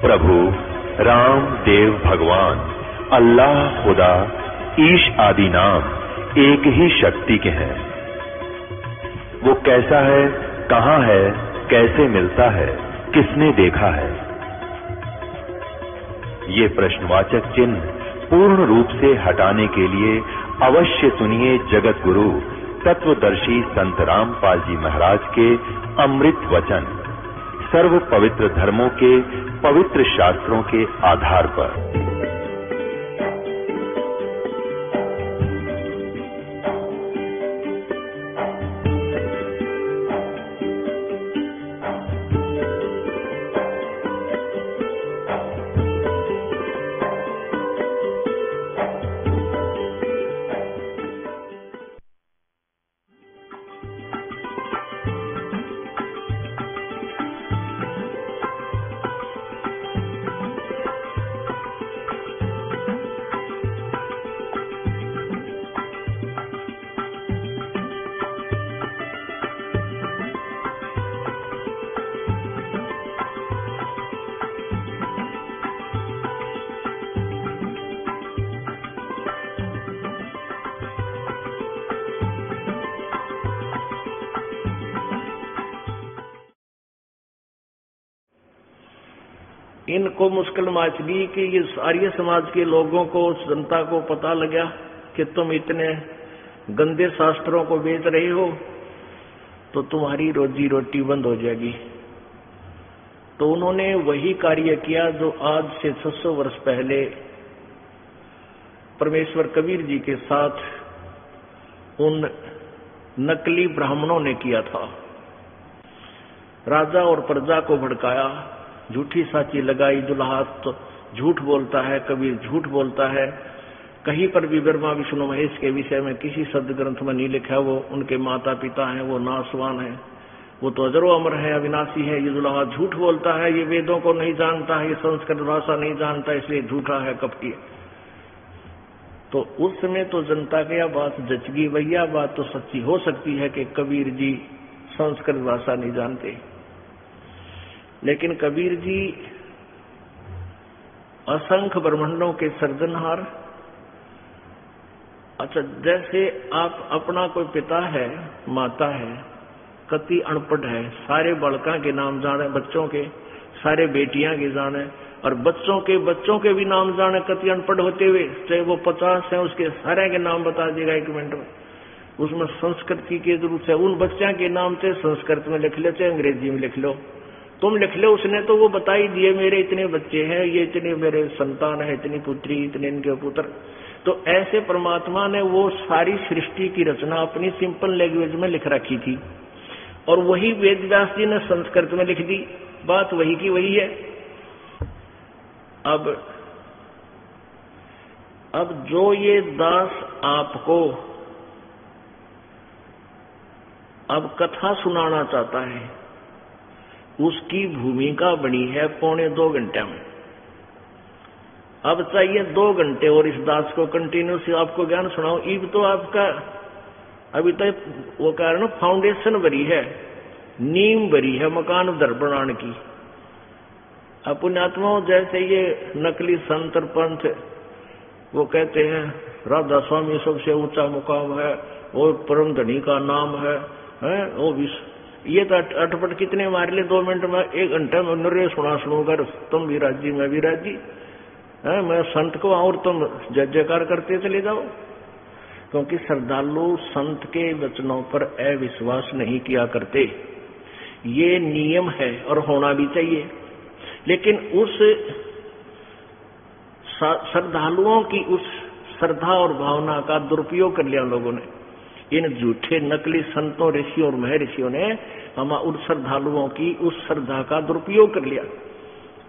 प्रभु राम देव भगवान अल्लाह खुदा ईश आदि नाम एक ही शक्ति के हैं। वो कैसा है, कहां है, कैसे मिलता है, किसने देखा है? ये प्रश्नवाचक चिन्ह पूर्ण रूप से हटाने के लिए अवश्य सुनिए जगत गुरु तत्वदर्शी संत रामपाल जी महाराज के अमृत वचन सर्व पवित्र धर्मों के पवित्र शास्त्रों के आधार पर। इनको मुश्किल माचली कि ये आर्य समाज के लोगों को, जनता को पता लगा कि तुम इतने गंदे शास्त्रों को बेच रहे हो तो तुम्हारी रोजी रोटी बंद हो जाएगी। तो उन्होंने वही कार्य किया जो आज से 600 वर्ष पहले परमेश्वर कबीर जी के साथ उन नकली ब्राह्मणों ने किया था। राजा और प्रजा को भड़काया, झूठी साची लगाई, दुल्हा तो झूठ बोलता है, कबीर झूठ बोलता है। कहीं पर भी ब्रह्मा विष्णु महेश के विषय में किसी शब्द ग्रंथ में नहीं लिखा वो उनके माता पिता हैं, वो नासवान है, वो तो अजरो अमर है, अविनाशी है। ये दुल्हा झूठ बोलता है, ये वेदों को नहीं जानता है, ये संस्कृत भाषा नहीं जानता, इसलिए झूठा है, कपटी है। तो उस समय तो जनता के यह बात जच गई, भैया बात तो सच्ची हो सकती है कि कबीर जी संस्कृत भाषा नहीं जानते। लेकिन कबीर जी असंख्य ब्रह्मांडों के सर्जनहार। अच्छा, जैसे आप अपना कोई पिता है, माता है, कति अनपढ़ है, सारे बालका के नाम जाने, बच्चों के सारे बेटियां के जाने, और बच्चों के भी नाम जाने, कति अनपढ़ होते हुए, चाहे वो 50 है, उसके सारे के नाम बता देगा 1 मिनट में। उसमें संस्कृत की जरूरत है। उन बच्चों के नाम से संस्कृत में लिख लो, चाहे अंग्रेजी में लिख लो, तुम लिख लो, उसने तो वो बता ही दिए मेरे इतने बच्चे हैं, ये इतने मेरे संतान है, इतनी पुत्री, इतने इनके पुत्र। तो ऐसे परमात्मा ने वो सारी सृष्टि की रचना अपनी सिंपल लैंग्वेज में लिख रखी थी, और वही वेद व्यास जी ने संस्कृत में लिख दी। बात वही की वही है। अब जो ये दास आपको अब कथा सुनाना चाहता है, उसकी भूमिका बनी है 2.25 घंटे में। अब चाहिए 2 घंटे और इस दास को कंटिन्यूस आपको ज्ञान सुनाऊं। इब तो आपका अभी तक वो कह रहे ना, फाउंडेशन भरी है, नींव भरी है मकान उधर बनाने की। पुण्यात्माओं, जैसे ये नकली संत पंथ वो कहते हैं राधा स्वामी सबसे ऊंचा मुकाम है, वो परम धनी का नाम है वो विश्व। ये तो अटपट कितने मार ले 2 मिनट में, 1 घंटे में नरे सुनूंगा, तुम भी राजी मैं भी राजी है, मैं संत को और तुम जय जयकार करते चले जाओ। क्योंकि श्रद्धालु संत के वचनों पर अविश्वास नहीं किया करते, ये नियम है और होना भी चाहिए। लेकिन उस श्रद्धालुओं की उस श्रद्धा और भावना का दुरुपयोग कर लिया लोगों ने। इन झूठे नकली संतों, ऋषियों और महर्षियों ने हम उन श्रद्धालुओं की उस श्रद्धा का दुरुपयोग कर लिया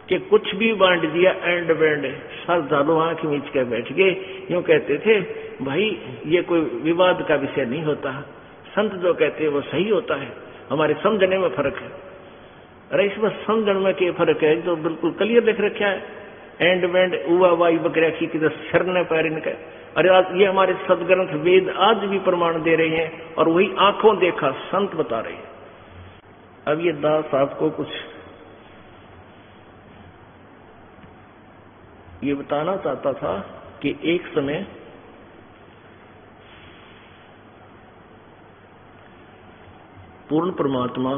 कि कुछ भी बांट दिया, एंड बैंड। श्रद्धालु आंख मीच के बैठ गए, यूं कहते थे भाई ये कोई विवाद का विषय नहीं होता, संत जो कहते हैं वो सही होता है, हमारे समझने में फर्क है। अरे इसमें समझने में क्या फर्क है, जो बिल्कुल क्लियर लिख रखा है, एंड बैंड उवा वाई बकरिया की किधर शर न पैर इनका। अरे आज ये हमारे सदग्रंथ वेद आज भी प्रमाण दे रहे हैं, और वही आंखों देखा संत बता रहे हैं। अब ये दास आपको कुछ ये बताना चाहता था कि एक समय पूर्ण परमात्मा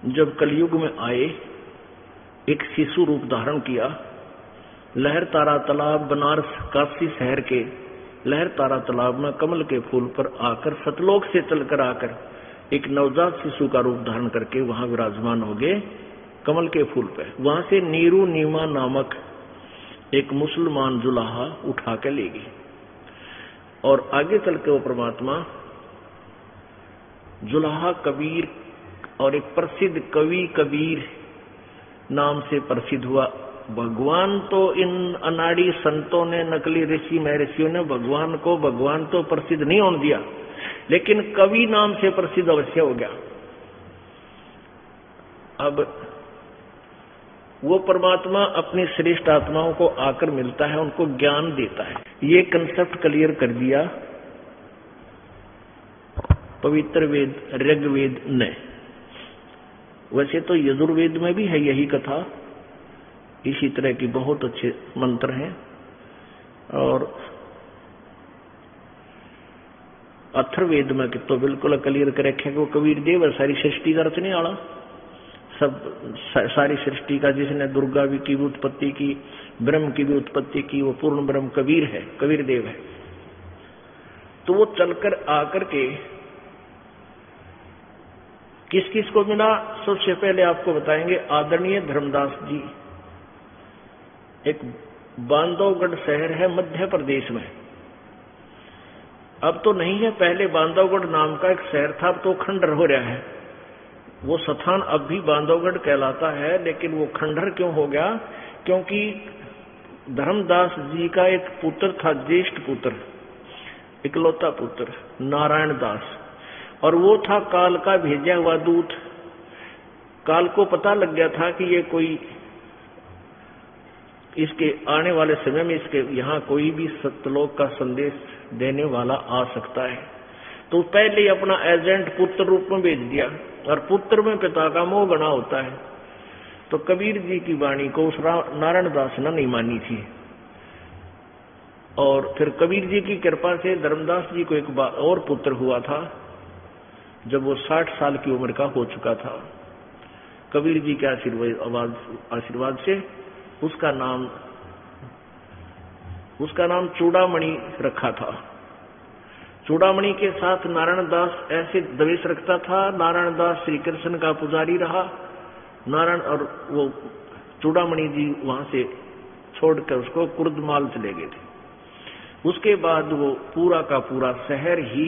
जब कलयुग में आए, एक शिशु रूप धारण किया। लहर तारा तालाब बनारस काशी शहर के लहर तारा तालाब में कमल के फूल पर आकर सतलोक से चलकर आकर एक नवजात शिशु का रूप धारण करके वहां विराजमान हो गए कमल के फूल पे। वहां से नीरू नीमा नामक एक मुसलमान जुलाहा उठा के ले गई और आगे चल के वो परमात्मा जुलाहा कबीर और एक प्रसिद्ध कवि कबीर नाम से प्रसिद्ध हुआ। भगवान तो इन अनाड़ी संतों ने, नकली ऋषि महर्षियों ने भगवान तो प्रसिद्ध नहीं होने दिया, लेकिन कवि नाम से प्रसिद्ध अवश्य हो गया। अब वो परमात्मा अपनी श्रेष्ठ आत्माओं को आकर मिलता है, उनको ज्ञान देता है। ये कंसेप्ट क्लियर कर दिया पवित्र वेद ऋग्वेद ने। वैसे तो यजुर्वेद में भी है यही कथा, इसी तरह की बहुत अच्छे मंत्र हैं। और अथर्ववेद में तो बिल्कुल क्लियर कर रखे वो कबीर देव सारी सृष्टि का रचने वाला, सब सारी सृष्टि का जिसने दुर्गा भी की भी उत्पत्ति की, ब्रह्म की भी उत्पत्ति की, वो पूर्ण ब्रह्म कबीर है, कबीर देव है। तो वो चलकर आकर के किस किस को मिला, सबसे पहले आपको बताएंगे आदरणीय धर्मदास जी। एक बांधवगढ़ शहर है मध्य प्रदेश में, अब तो नहीं है, पहले बांधवगढ़ नाम का एक शहर था, अब तो खंडर हो रहा है। वो स्थान अब भी बांधवगढ़ कहलाता है, लेकिन वो खंडर क्यों हो गया? क्योंकि धर्मदास जी का एक पुत्र था, ज्येष्ठ पुत्र, इकलौता पुत्र नारायण दास, और वो था काल का भेजा हुआ दूत। काल को पता लग गया था कि ये कोई इसके आने वाले समय में इसके यहाँ कोई भी सत्यलोक का संदेश देने वाला आ सकता है। तो पहले ही अपना एजेंट पुत्र रूप में भेज दिया, और पुत्र में पिता का मोह गणा होता है। तो कबीर जी की वाणी को उस नारायण दास ने नहीं मानी थी, और फिर कबीर जी की कृपा से धर्मदास जी को एक और पुत्र हुआ था जब वो 60 साल की उम्र का हो चुका था। कबीर जी के आशीर्वाद से उसका नाम चूड़ामणि रखा था। चूड़ामणि के साथ नारायण दास ऐसे द्वेष रखता था। नारायण दास श्री कृष्ण का पुजारी रहा, नारायण, और वो चूड़ामणि जी वहां से छोड़कर उसको कुर्दमाल चले गए थे। उसके बाद वो पूरा का पूरा शहर ही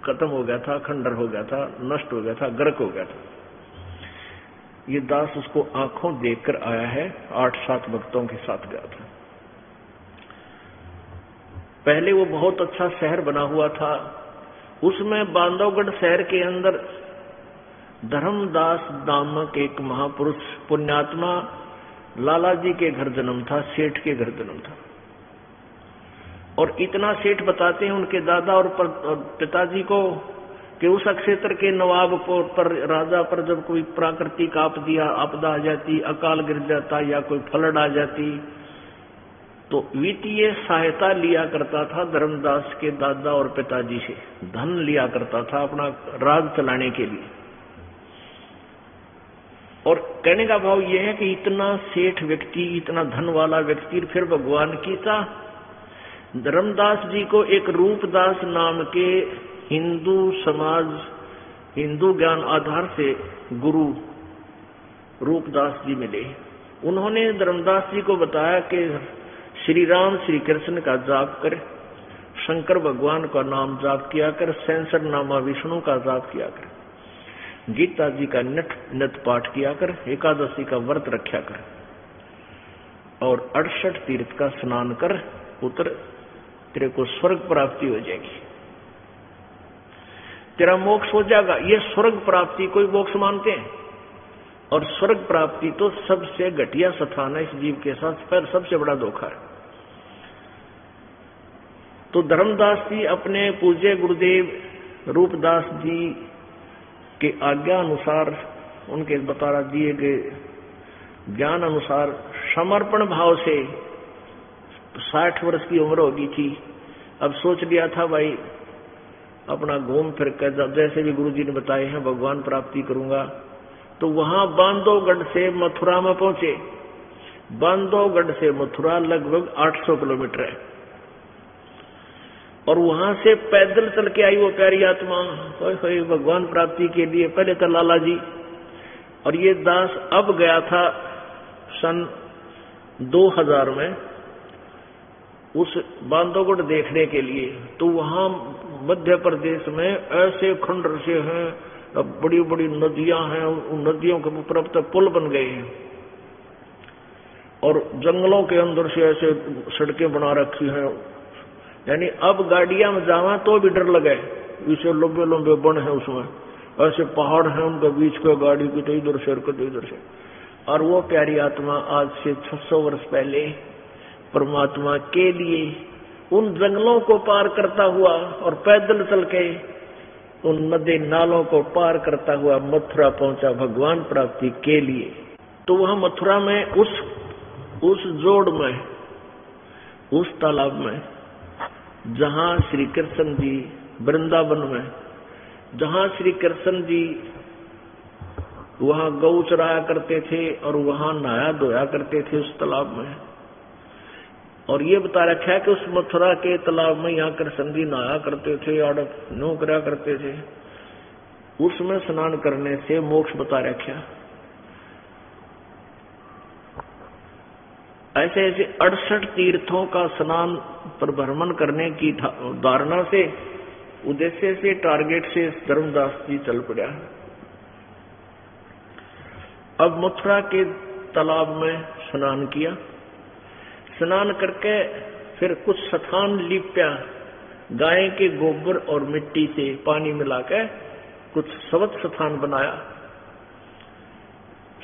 खत्म हो गया था, खंडर हो गया था, नष्ट हो गया था, गर्क हो गया था। ये दास उसको आंखों देखकर आया है, 8-7 भक्तों के साथ गया था। पहले वो बहुत अच्छा शहर बना हुआ था, उसमें बांधवगढ़ शहर के अंदर धर्मदास नामक एक महापुरुष पुण्यात्मा लाला जी के घर जन्म था, सेठ के घर जन्म था। और इतना सेठ बताते हैं उनके दादा और पिताजी को कि उस क्षेत्र के नवाब पर राजा पर जब कोई प्राकृतिक आपदा आ जाती, अकाल गिर जाता या कोई फ्लड आ जाती, तो वित्तीय सहायता लिया करता था धर्मदास के दादा और पिताजी से, धन लिया करता था अपना राज चलाने के लिए। और कहने का भाव यह है कि इतना सेठ व्यक्ति, इतना धन वाला व्यक्ति फिर भगवान की सा धर्मदास जी को एक रूपदास नाम के हिंदू समाज, हिंदू ज्ञान आधार से गुरु रूपदास जी मिले। उन्होंने धर्मदास जी को बताया कि श्री राम श्री कृष्ण का जाप कर, शंकर भगवान का नाम जाप किया कर, सेंसर नामा विष्णु का जाप किया कर, गीता जी का नित पाठ किया कर, एकादशी का व्रत रखा कर, और 68 तीर्थ का स्नान कर, पुत्र तेरे को स्वर्ग प्राप्ति हो जाएगी, तेरा मोक्ष हो जाएगा। ये स्वर्ग प्राप्ति कोई मोक्ष मानते हैं? और स्वर्ग प्राप्ति तो सबसे घटिया स्थान है इस जीव के साथ, पर सबसे बड़ा धोखा है। तो धर्मदास जी अपने पूज्य गुरुदेव रूपदास जी के आज्ञा अनुसार, उनके बता दिए गए ज्ञान अनुसार समर्पण भाव से 60 वर्ष की उम्र होगी थी। अब सोच लिया था भाई अपना घूम फिर कर जैसे भी गुरुजी ने बताए हैं भगवान प्राप्ति करूंगा। तो वहां बांधवगढ़ से मथुरा में पहुंचे। बांधवगढ़ से मथुरा लगभग 800 किलोमीटर है और वहां से पैदल चल के आई वो प्यारी आत्मा भगवान प्राप्ति के लिए। पहले तो लाला जी और ये दास अब गया था सन 2000 में उस बांधवगढ़ देखने के लिए। तो वहां मध्य प्रदेश में ऐसे खंडर से हैं, बड़ी बड़ी नदियां हैं, उन नदियों के ऊपर अब तक पुल बन गए हैं और जंगलों के अंदर से ऐसे सड़कें बना रखी हैं। यानी अब गाड़ियां में जावा तो भी डर लगे, इसे लंबे लंबे बन है, उसमें ऐसे पहाड़ हैं उनके बीच का गाड़ी की तो इधर से तो इधर से। और वो प्यारी आत्मा आज से 600 वर्ष पहले परमात्मा के लिए उन जंगलों को पार करता हुआ और पैदल चल के उन नदी नालों को पार करता हुआ मथुरा पहुंचा भगवान प्राप्ति के लिए। तो वहां मथुरा में उस जोड़ में, उस तालाब में जहां श्री कृष्ण जी वृंदावन में, जहां श्री कृष्ण जी वहां गौ चराया करते थे और वहां नहाया धोया करते थे उस तालाब में। और ये बता रखा है कि उस मथुरा के तालाब में यहाँ कृष्ण जी नहाया करते थे, आड़प नो करा करते थे। उसमें स्नान करने से मोक्ष बता रखा। ऐसे ऐसे 68 तीर्थों का स्नान पर भ्रमण करने की धारणा से, उद्देश्य से, टारगेट से धर्मदास जी चल पड़ा। अब मथुरा के तालाब में स्नान किया। स्नान करके फिर कुछ स्थान लिपया, गाय के गोबर और मिट्टी से पानी मिलाकर कुछ सवत स्थान बनाया।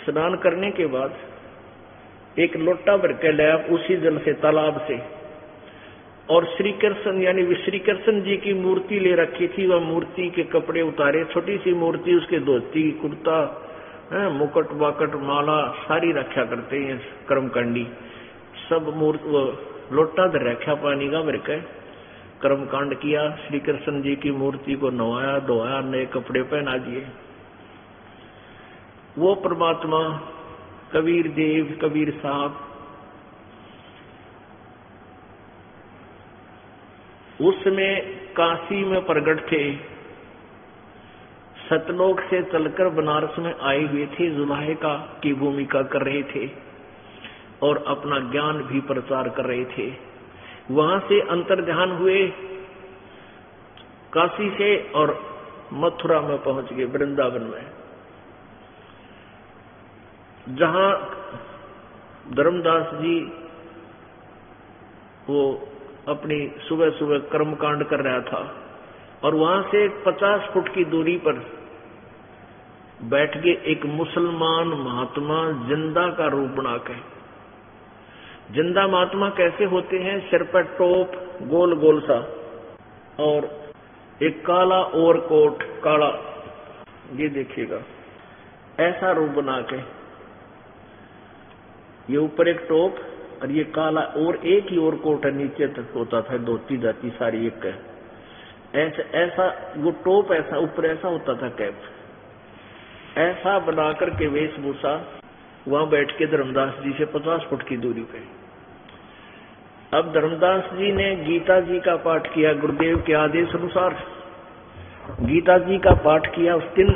स्नान करने के बाद एक लोटा भर के लाया उसी जल से, तालाब से, और श्री कृष्ण यानी श्री कृष्ण जी की मूर्ति ले रखी थी। वह मूर्ति के कपड़े उतारे, छोटी सी मूर्ति, उसके धोती कुर्ता मुकुट बाकट माला सारी रखा करते हैं कर्मकांडी सब लोटा धर रखा पानी का भर के कर्मकांड किया। श्री कृष्ण जी की मूर्ति को नवाया धोया, नए कपड़े पहना दिए। वो परमात्मा कबीर देव, कबीर साहब उसमें काशी में प्रगट थे। सतलोक से चलकर बनारस में आए हुए थे, जुलाहिका की भूमिका कर रहे थे और अपना ज्ञान भी प्रचार कर रहे थे। वहां से अंतर्ध्यान हुए काशी से और मथुरा में पहुंच गए, वृंदावन में, जहां धर्मदास जी वो अपनी सुबह सुबह कर्मकांड कर रहा था। और वहां से 50 फुट की दूरी पर बैठ के एक मुसलमान महात्मा जिंदा का रूप बनाकर, जिंदा महात्मा कैसे होते हैं, सिर पर टोप गोल गोल सा और एक काला ओवरकोट काला, ये देखिएगा ऐसा रूप बना के, ये ऊपर एक टोप और ये काला और एक ही ओवरकोट है, नीचे तक होता था, धोती जाती सारी एक है। ऐसा वो टोप ऐसा ऊपर ऐसा होता था, कैप ऐसा बनाकर के वेशभूषा वहां बैठ के धर्मदास जी से 50 फुट की दूरी पे। अब धर्मदास जी ने गीता जी का पाठ किया, गुरुदेव के आदेश अनुसार गीता जी का पाठ किया। उस दिन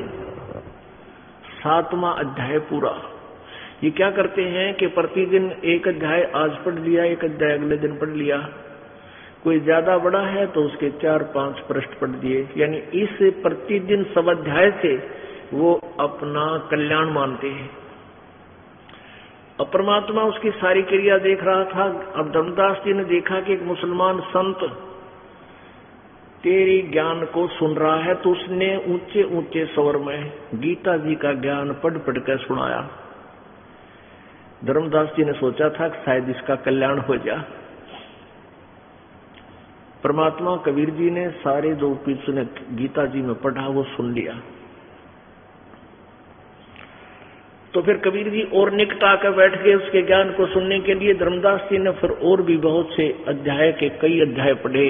7वां अध्याय पूरा। ये क्या करते हैं कि प्रतिदिन एक अध्याय आज पढ़ लिया, एक अध्याय अगले दिन पढ़ लिया। कोई ज्यादा बड़ा है तो उसके 4-5 पृष्ठ पढ़ दिए। यानी इस प्रतिदिन स्वाध्याय से वो अपना कल्याण मानते हैं। अब परमात्मा उसकी सारी क्रिया देख रहा था। अब धर्मदास जी ने देखा कि एक मुसलमान संत तेरी ज्ञान को सुन रहा है, तो उसने ऊंचे ऊंचे स्वर में गीता जी का ज्ञान पढ़ पढ़ कर सुनाया। धर्मदास जी ने सोचा था कि शायद इसका कल्याण हो जाए। परमात्मा कबीर जी ने सारे जो कुछ ने गीता जी में पढ़ा वो सुन लिया। तो फिर कबीर जी और निकट आकर बैठ गए उसके ज्ञान को सुनने के लिए। धर्मदास जी ने फिर और भी बहुत से अध्याय के कई अध्याय पढ़े,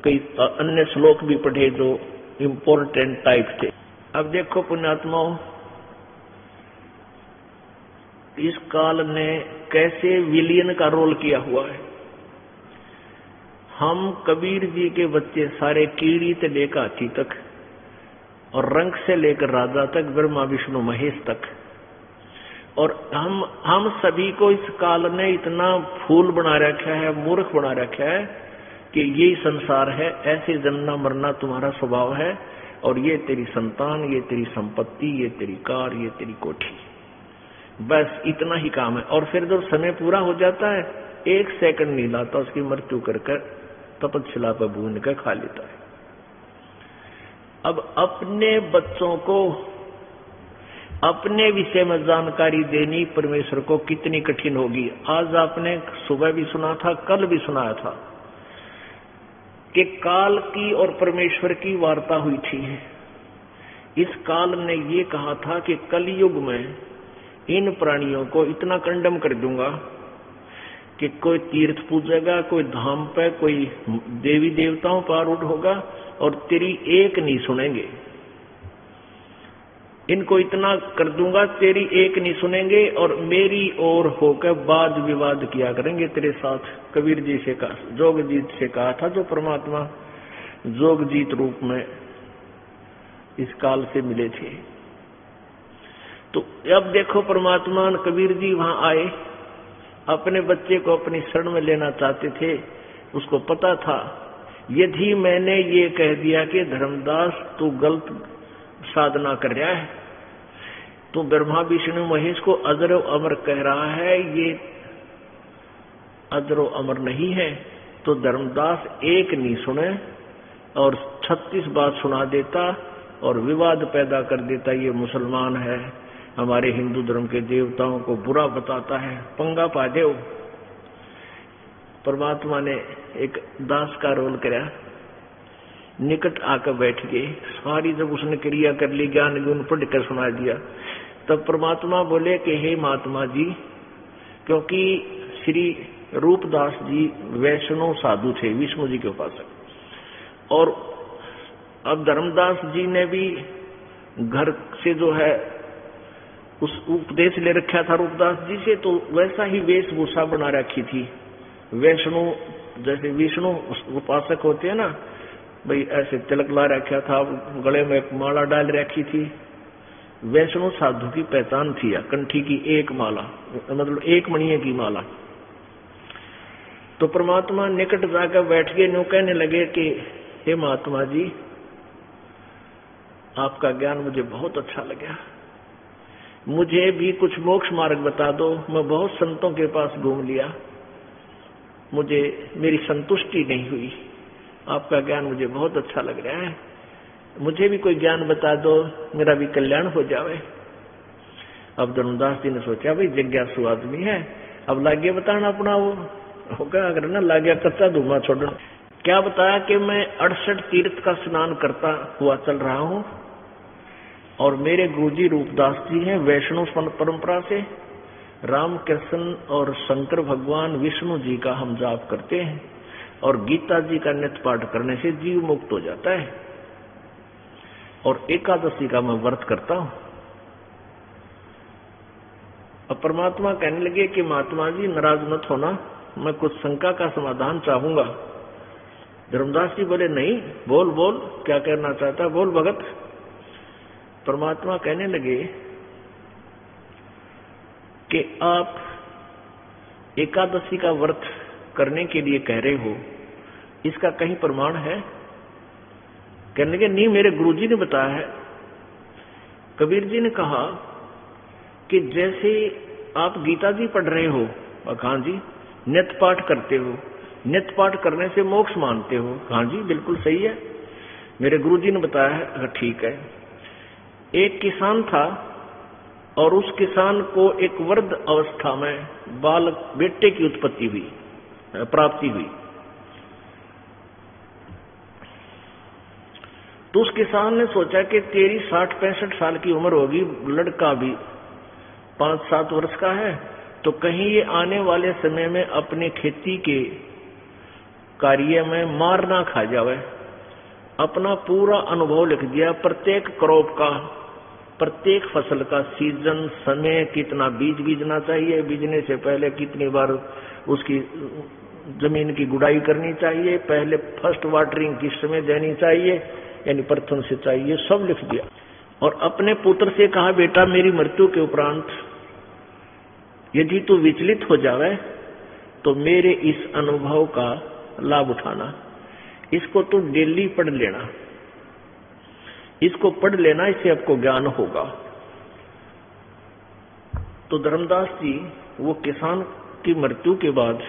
कई अन्य श्लोक भी पढ़े जो इम्पोर्टेंट टाइप थे। अब देखो पुण्यात्माओं, इस काल ने कैसे विलियन का रोल किया हुआ है। हम कबीर जी के बच्चे सारे कीड़ी से लेकर हाथी तक और रंग से लेकर राजा तक, ब्रह्मा विष्णु महेश तक, और हम सभी को इस काल ने इतना फूल बना रखा है, मूर्ख बना रखा है कि यही संसार है, ऐसे जन्मना मरना तुम्हारा स्वभाव है, और ये तेरी संतान, ये तेरी संपत्ति, ये तेरी कार, ये तेरी कोठी, बस इतना ही काम है। और फिर जब समय पूरा हो जाता है, एक सेकंड नहीं लाता, उसकी मृत्यु कर तपस्या पर भून कर खा लेता है। अब अपने बच्चों को अपने विषय में जानकारी देनी परमेश्वर को कितनी कठिन होगी। आज आपने सुबह भी सुना था, कल भी सुनाया था कि काल की और परमेश्वर की वार्ता हुई थी। इस काल ने ये कहा था कि कलयुग में इन प्राणियों को इतना कंडम कर दूंगा कि कोई तीर्थ पूजेगा, कोई धाम पे, कोई देवी देवताओं पर आरूढ़ होगा और तेरी एक नहीं सुनेंगे। इनको इतना कर दूंगा, तेरी एक नहीं सुनेंगे और मेरी ओर होकर वाद विवाद किया करेंगे तेरे साथ। कबीर जी से कहा, जोगजीत से कहा था, जो परमात्मा जोगजीत रूप में इस काल से मिले थे। तो अब देखो परमात्मा कबीर जी वहां आए, अपने बच्चे को अपनी शरण में लेना चाहते थे। उसको पता था यदि मैंने ये कह दिया कि धर्मदास तू गलत साधना कर रहा है, तो ब्रह्मा विष्णु महेश को अजरो अमर कह रहा है, ये अजरो अमर नहीं है, तो धर्मदास एक नहीं सुने और 36 बात सुना देता और विवाद पैदा कर देता। ये मुसलमान है, हमारे हिंदू धर्म के देवताओं को बुरा बताता है, पंगा पा दे। परमात्मा ने एक दास का रोल करा, निकट आकर बैठ गए। सारी जब उसने क्रिया कर ली, ज्ञान गुण पढ़ कर सुना दिया, तब परमात्मा बोले कि हे महात्मा जी, क्योंकि श्री रूपदास जी वैष्णव साधु थे, विष्णु जी के उपासक, और अब धर्मदास जी ने भी घर से जो है उस उपदेश ले रखा था रूपदास जी से, तो वैसा ही वेशभूषा बना रखी थी। वैष्णव जैसे विष्णु उपासक होते हैं ना भाई, ऐसे तिलक ला रखा था, गले में एक माला डाल रखी थी। वैष्णव साधु की पहचान थी, कंठी की एक माला, मतलब एक मणिये की माला। तो परमात्मा निकट जाकर बैठ गए, न्यू कहने लगे कि हे महात्मा जी, आपका ज्ञान मुझे बहुत अच्छा लगा, मुझे भी कुछ मोक्ष मार्ग बता दो। मैं बहुत संतों के पास घूम लिया, मुझे मेरी संतुष्टि नहीं हुई, आपका ज्ञान मुझे बहुत अच्छा लग रहा है, मुझे भी कोई ज्ञान बता दो, मेरा भी कल्याण हो जावे। अब धर्मदास जी ने सोचा भाई जिज्ञासु आदमी है, अब लागे बताना अपना वो होगा, अगर ना लागे कच्चा धुआं छोड़ना। क्या बताया कि मैं 68 तीर्थ का स्नान करता हुआ चल रहा हूं और मेरे गुरुजी रूपदास जी हैं वैष्णव परंपरा से, राम कृष्ण और शंकर भगवान विष्णु जी का हम जाप करते हैं और गीता जी का नित्य पाठ करने से जीव मुक्त हो जाता है, और एकादशी का मैं व्रत करता हूं। अब परमात्मा कहने लगे कि महात्मा जी नाराज मत होना, मैं कुछ शंका का समाधान चाहूंगा। धर्मदास जी बोले नहीं, बोल बोल, क्या कहना चाहता, बोल भगत। परमात्मा कहने लगे कि आप एकादशी का व्रत करने के लिए कह रहे हो, इसका कहीं प्रमाण है? कहने लगे नहीं, मेरे गुरुजी ने बताया है। कबीर जी ने कहा कि जैसे आप गीता जी पढ़ रहे हो, कहा जी, नित्य पाठ करते हो, नित्य पाठ करने से मोक्ष मानते हो, कहा जी बिल्कुल सही है, मेरे गुरुजी ने बताया है। ठीक है। एक किसान था और उस किसान को एक वृद्ध अवस्था में बालक बेटे की उत्पत्ति हुई, प्राप्ति हुई। तो उस किसान ने सोचा कि तेरी 60-65 साल की उम्र होगी, लड़का भी 5-7 वर्ष का है, तो कहीं ये आने वाले समय में अपने खेती के कार्य में मार ना खा जावे। अपना पूरा अनुभव लिख दिया, प्रत्येक क्रॉप का, प्रत्येक फसल का सीजन, समय, कितना बीज बीजना चाहिए, बीजने से पहले कितनी बार उसकी जमीन की गुड़ाई करनी चाहिए, पहले फर्स्ट वाटरिंग किस समय देनी चाहिए, यानी प्रथम सिंचाई, ये सब लिख दिया। और अपने पुत्र से कहा, बेटा मेरी मृत्यु के उपरांत यदि तू विचलित हो जावे तो मेरे इस अनुभव का लाभ उठाना, इसको तू डेली पढ़ लेना, इसको पढ़ लेना, इससे आपको ज्ञान होगा। तो धर्मदास जी वो किसान की मृत्यु के बाद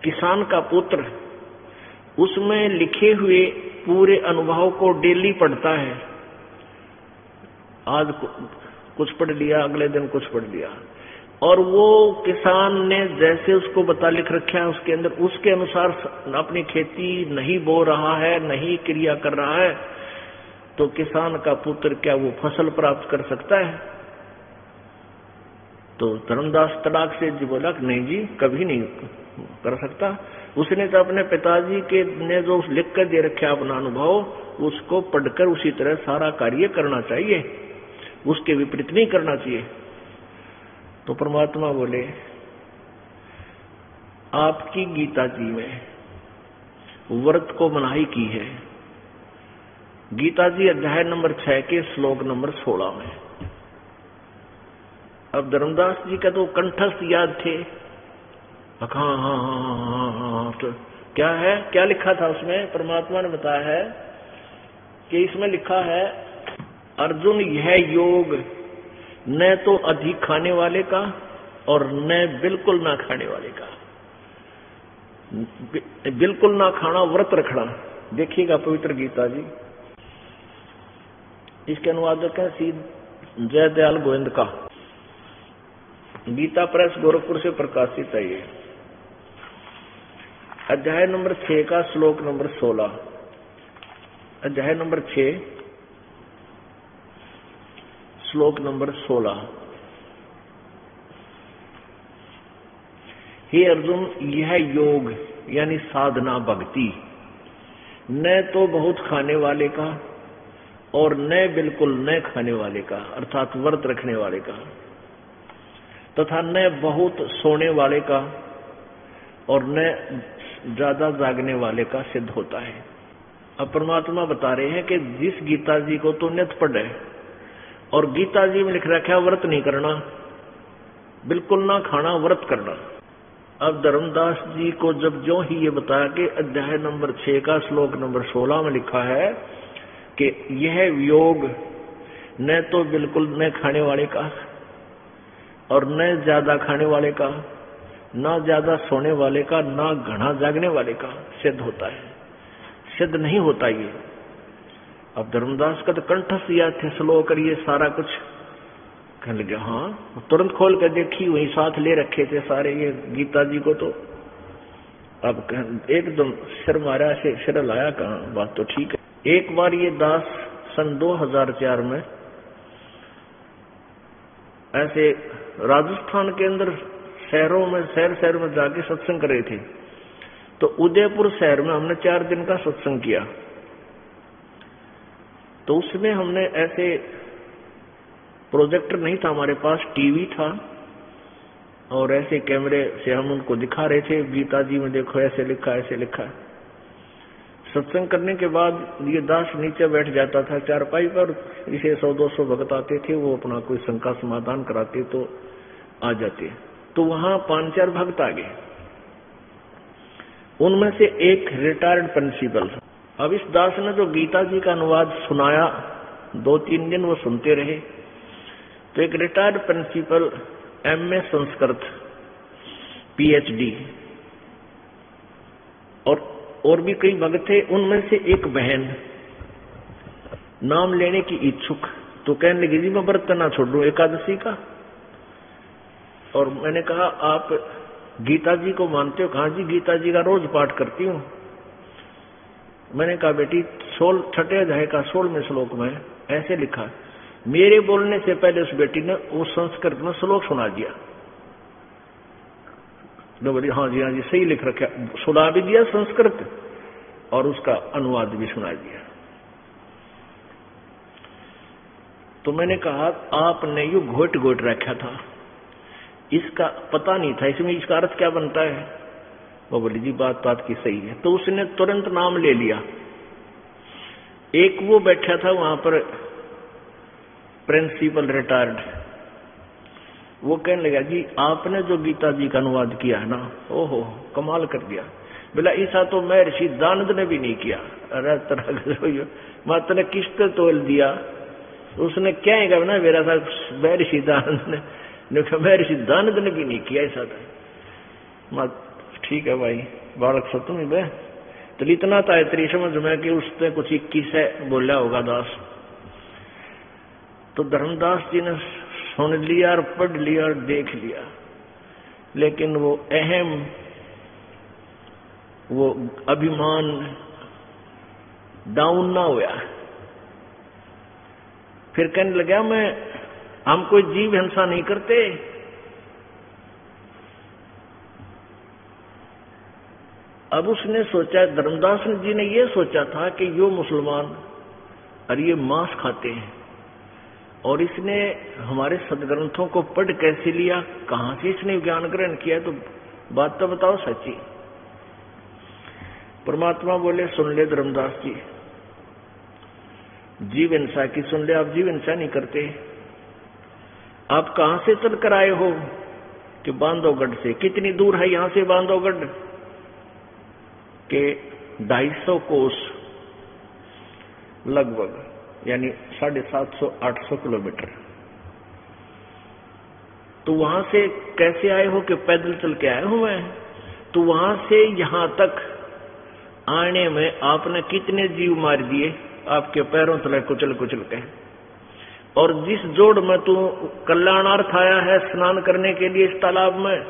किसान का पुत्र उसमें लिखे हुए पूरे अनुभव को डेली पढ़ता है। आज कुछ पढ़ लिया, अगले दिन कुछ पढ़ लिया, और वो किसान ने जैसे उसको बता लिख रखा है उसके अंदर, उसके अनुसार अपनी खेती नहीं बो रहा है, नहीं क्रिया कर रहा है, तो किसान का पुत्र क्या वो फसल प्राप्त कर सकता है? तो धर्मदास तड़ाक से जी बोला कि नहीं जी, कभी नहीं कर सकता। उसने तो अपने पिताजी के ने जो लिख कर दे रखा अपना अनुभव, उसको पढ़कर उसी तरह सारा कार्य करना चाहिए, उसके विपरीत नहीं करना चाहिए। तो परमात्मा बोले, आपकी गीता जी में व्रत को मनाही की है। गीता जी अध्याय नंबर 6 के श्लोक नंबर 16 में। अब धर्मदास जी का तो कंठस्थ याद थे। हाँ, तो क्या है, क्या लिखा था उसमें? परमात्मा ने बताया है कि इसमें लिखा है, अर्जुन यह योग न तो अधिक खाने वाले का और न बिल्कुल ना खाने वाले का। बिल्कुल ना खाना, व्रत रखना। देखिएगा पवित्र गीता जी, इसके अनुवादक है श्री जयदयाल गोविंद का, गीता प्रेस गोरखपुर से प्रकाशित है ये। अध्याय नंबर 6 का श्लोक नंबर 16। अध्याय नंबर 6 श्लोक नंबर 16। हे अर्जुन, यह योग यानी साधना भक्ति न तो बहुत खाने वाले का और न बिल्कुल न खाने वाले का, अर्थात व्रत रखने वाले का, तथा न बहुत सोने वाले का और न ज्यादा जागने वाले का सिद्ध होता है। अब परमात्मा बता रहे हैं कि जिस गीता जी को तो नित्य पढ़े, और गीता जी में लिख रखा है व्रत नहीं करना, बिल्कुल ना खाना, व्रत करना। अब धर्मदास जी को जब जो ही ये बताया कि अध्याय नंबर 6 का श्लोक नंबर 16 में लिखा है कि यह योग न तो बिल्कुल न खाने वाले का और न ज्यादा खाने वाले का, ना ज्यादा सोने वाले का, ना घना जागने वाले का सिद्ध होता है, सिद्ध नहीं होता ये। अब धर्मदास का तो कंठस्थ याद थे श्लोक, ये सारा कुछ कहने लगे। हाँ, तुरंत खोल कर देखी, वही साथ ले रखे थे सारे ये गीता जी को। तो अब एकदम सिर मारा से सिर लाया, कहाँ बात तो ठीक है। एक बार ये दास सन 2004 में ऐसे राजस्थान के अंदर शहरों में शहर में जाके सत्संग कर रहे थे। तो उदयपुर शहर में हमने 4 दिन का सत्संग किया। तो उसमें हमने ऐसे प्रोजेक्टर नहीं था हमारे पास, टीवी था, और ऐसे कैमरे से हम उनको दिखा रहे थे, गीता जी में देखो ऐसे लिखा ऐसे लिखा है। सत्संग करने के बाद ये दास नीचे बैठ जाता था चारपाई पर, इसे 100-200 भक्त आते थे, वो अपना कोई शंका समाधान कराते तो आ जाते। तो वहां 5-4 भक्त आ गए, उनमें से एक रिटायर्ड प्रिंसिपल। अब इस दास ने जो गीता जी का अनुवाद सुनाया, 2-3 दिन वो सुनते रहे। तो एक retired principal, MA Sanskrit, PhD, और भी कई भक्त थे। उनमें से एक बहन नाम लेने की इच्छुक, तो कहने लगी जी मैं व्रत ना छोड़ दूं एकादशी का। और मैंने कहा आप गीता जी को मानते हो? कहा जी गीता जी का रोज पाठ करती हूँ। मैंने कहा बेटी 6 अध्याय का 16वें श्लोक में ऐसे लिखा, मेरे बोलने से पहले उस बेटी ने उस संस्कृत में श्लोक सुना दिया। तो बोली हाँ जी सही लिख रखा, सुना भी दिया संस्कृत और उसका अनुवाद भी सुना दिया। तो मैंने कहा आपने यू घोट घोट रखा था, इसका पता नहीं था, इसमें इसका अर्थ क्या बनता है। वो बोली जी बात की सही है। तो उसने तुरंत नाम ले लिया। एक वो बैठा था वहां पर प्रिंसिपल रिटायर्ड, वो कहने लगा जी आपने जो गीता जी का अनुवाद किया है ना, ओहो कमाल कर दिया। बोला ऐसा तो महर्षि दानंद ने भी नहीं किया। अरे तरह माता ने किस्त तोल दिया। उसने क्या है ना मेरा था महर्षि दानंद ने, महर्षि दानंद ने भी नहीं किया ऐसा था। ठीक है भाई बालक सतुम ही तो इतना था तेरी समझ में कि उसने कुछ 21 है बोला होगा दास। तो धर्मदास जी ने सुन लिया और पढ़ लिया और देख लिया, लेकिन वो अहम, वो अभिमान डाउन ना हुआ। फिर कहने लगा हम कोई जीव हिंसा नहीं करते। अब उसने सोचा, धर्मदास जी ने ये सोचा था कि यो मुसलमान और ये मांस खाते हैं, और इसने हमारे सदग्रंथों को पढ़ कैसे लिया, कहां से इसने ज्ञान ग्रहण किया, तो बात तो बताओ सच्ची। परमात्मा बोले सुन ले धर्मदास जी, जीव हिंसा की सुन ले, आप जीव हिंसा नहीं करते। आप कहां से चल कर आए हो? कि बांधवगढ़ से। कितनी दूर है यहां से बांधवगढ़? के 250 कोस लगभग, यानी 750-800 किलोमीटर। तो वहां से कैसे आए हो? कि पैदल चल के आए हो मैं। तो वहां से यहां तक आने में आपने कितने जीव मार दिए आपके पैरों तले कुचल कुचल के। और जिस जोड़ में तू कल्याणार्थ आया है स्नान करने के लिए इस तालाब में,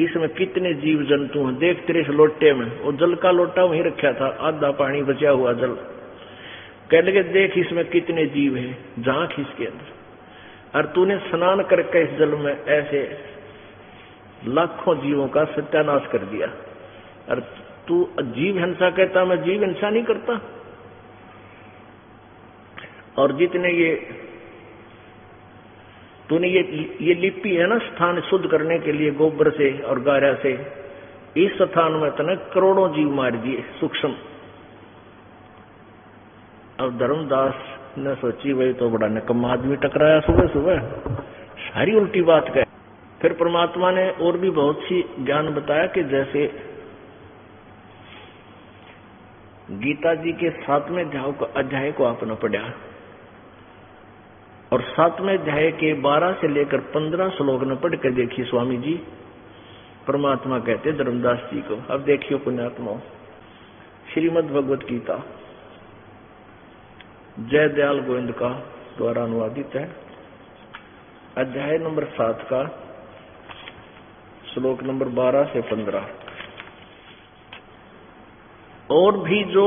इसमें कितने जीव जंतु हैं। देख तेरे इस लोटे में, वो जल का लोटा वहीं रखा था, आधा पानी बचा हुआ जल। कह लगे देख इसमें कितने जीव हैं, झांक इसके अंदर। और तूने स्नान करके इस जल में ऐसे लाखों जीवों का सत्यानाश कर दिया। और तू जीव हिंसा कहता, मैं जीव हिंसा नहीं करता। और जितने ये तूने ये लिपि है ना स्थान शुद्ध करने के लिए गोबर से और गारा से, इस स्थान में तने करोड़ों जीव मार दिए सूक्ष्म। अब धर्मदास ने सोची वही तो बड़ा निकम्मा आदमी टकराया सुबह सुबह, सारी उल्टी बात कह। फिर परमात्मा ने और भी बहुत सी ज्ञान बताया कि जैसे गीता जी के 7वें अध्याय को आपने पढ़ा, और 7वें अध्याय के 12 से लेकर 15 श्लोक ने पढ़ कर देखिए स्वामी जी। परमात्मा कहते धर्मदास जी को, अब देखियो पुण्यात्माओं, श्रीमद् भगवत गीता जय दयाल गोविंद का द्वारा अनुवादित है। अध्याय नंबर 7 का श्लोक नंबर 12 से 15। और भी जो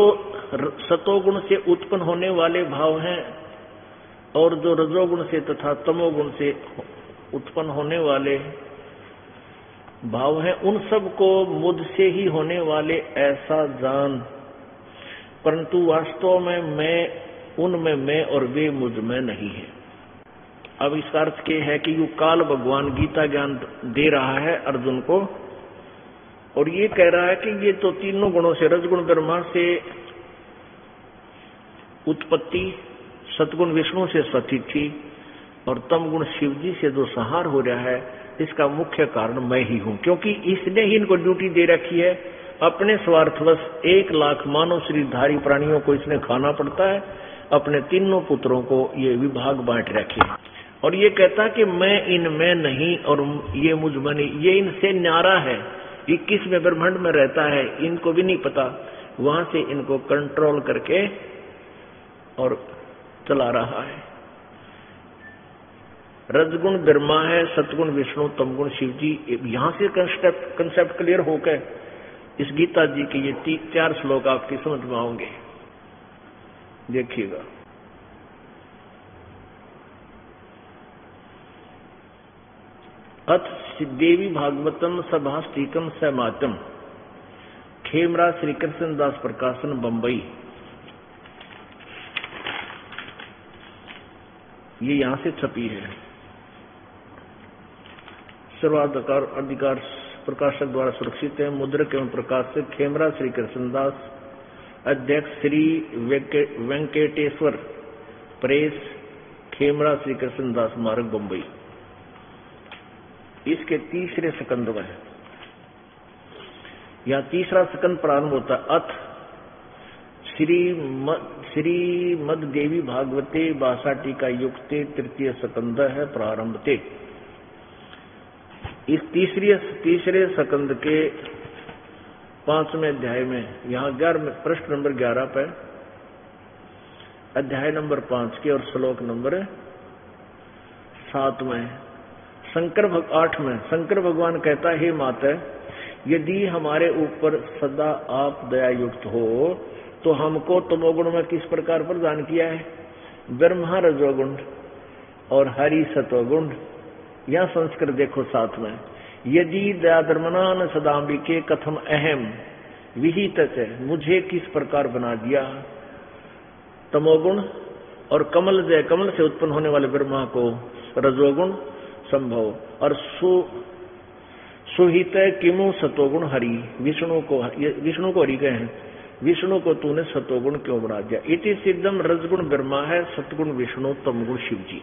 सतोगुण से उत्पन्न होने वाले भाव हैं और जो रजोगुण से तथा तमोगुण से उत्पन्न होने वाले भाव हैं, उन सब को मुझसे ही होने वाले ऐसा जान, परंतु वास्तव में मैं उनमें मैं और वे मुझ में नहीं है। अब इसका अर्थ ये है कि यू काल भगवान गीता ज्ञान दे रहा है अर्जुन को, और ये कह रहा है कि ये तो तीनों गुणों से, रजगुण ब्रह्मा से उत्पत्ति, सतगुण विष्णु से स्थिति और तमगुण शिव जी से जो संहार हो रहा है, इसका मुख्य कारण मैं ही हूं। क्योंकि इसने ही इनको ड्यूटी दे रखी है, अपने स्वार्थवश 1 लाख मानव शरीरधारी प्राणियों को इसने खाना पड़ता है, अपने तीनों पुत्रों को ये विभाग बांट रखे। और ये कहता कि मैं इनमें नहीं और ये मुझ में नहीं। ये इनसे न्यारा है, 21वें ब्रह्मांड में रहता है, इनको भी नहीं पता। वहां से इनको कंट्रोल करके और चला रहा है। रजगुण ब्रह्मा है, सतगुण विष्णु, तमगुण शिव जी। यहां से कंसेप्ट क्लियर होकर इस गीता जी के ये 4 श्लोक आपकी समझ में आएंगे। देखिएगा। अथ देवी भागवतम सभाष्टिकम समातम, खेमरा श्री कृष्ण दास प्रकाशन, बंबई। ये यहां से छपी है। सर्वाधिकार प्रकाशक द्वारा सुरक्षित है। मुद्रक एवं प्रकाशक खेमरा श्री कृष्णदास, अध्यक्ष श्री वेंकटेश्वर प्रेस, खेमरा श्री कृष्णदास मार्ग, बंबई। इसके तीसरे स्कंद में यहां तीसरा स्कंद प्रारंभ होता है। अथ श्रीमद देवी भागवते बासाटी का युक्ते, तृतीय स्कंद है प्रारंभते। इस तीसरे स्कंद के 5वें अध्याय में, यहां 11 पृष्ठ नंबर 11 पे अध्याय नंबर 5 के और श्लोक नंबर 7 में 8 में शंकर भगवान कहता है, हे माता, यदि हमारे ऊपर सदा आप दया युक्त हो तो हमको तमोगुण में किस प्रकार प्रदान किया है? ब्रह्मा रजोगुण और हरि सत्वगुण। यह संस्कृत देखो साथ में, यदि दयाधर्मनान सदाम्बिके कथम अहम विहित है, मुझे किस प्रकार बना दिया। तमोगुण और कमल से उत्पन्न होने वाले ब्रह्मा को रजोगुण संभव, और सुहित किमु सतोगुण हरि, विष्णु को हरि कहे हैं, विष्णु को तूने सतोगुण क्यों बना दिया। इति सिद्धम रजगुण ब्रह्मा है, सतगुण विष्णु, तमगुण शिव जी।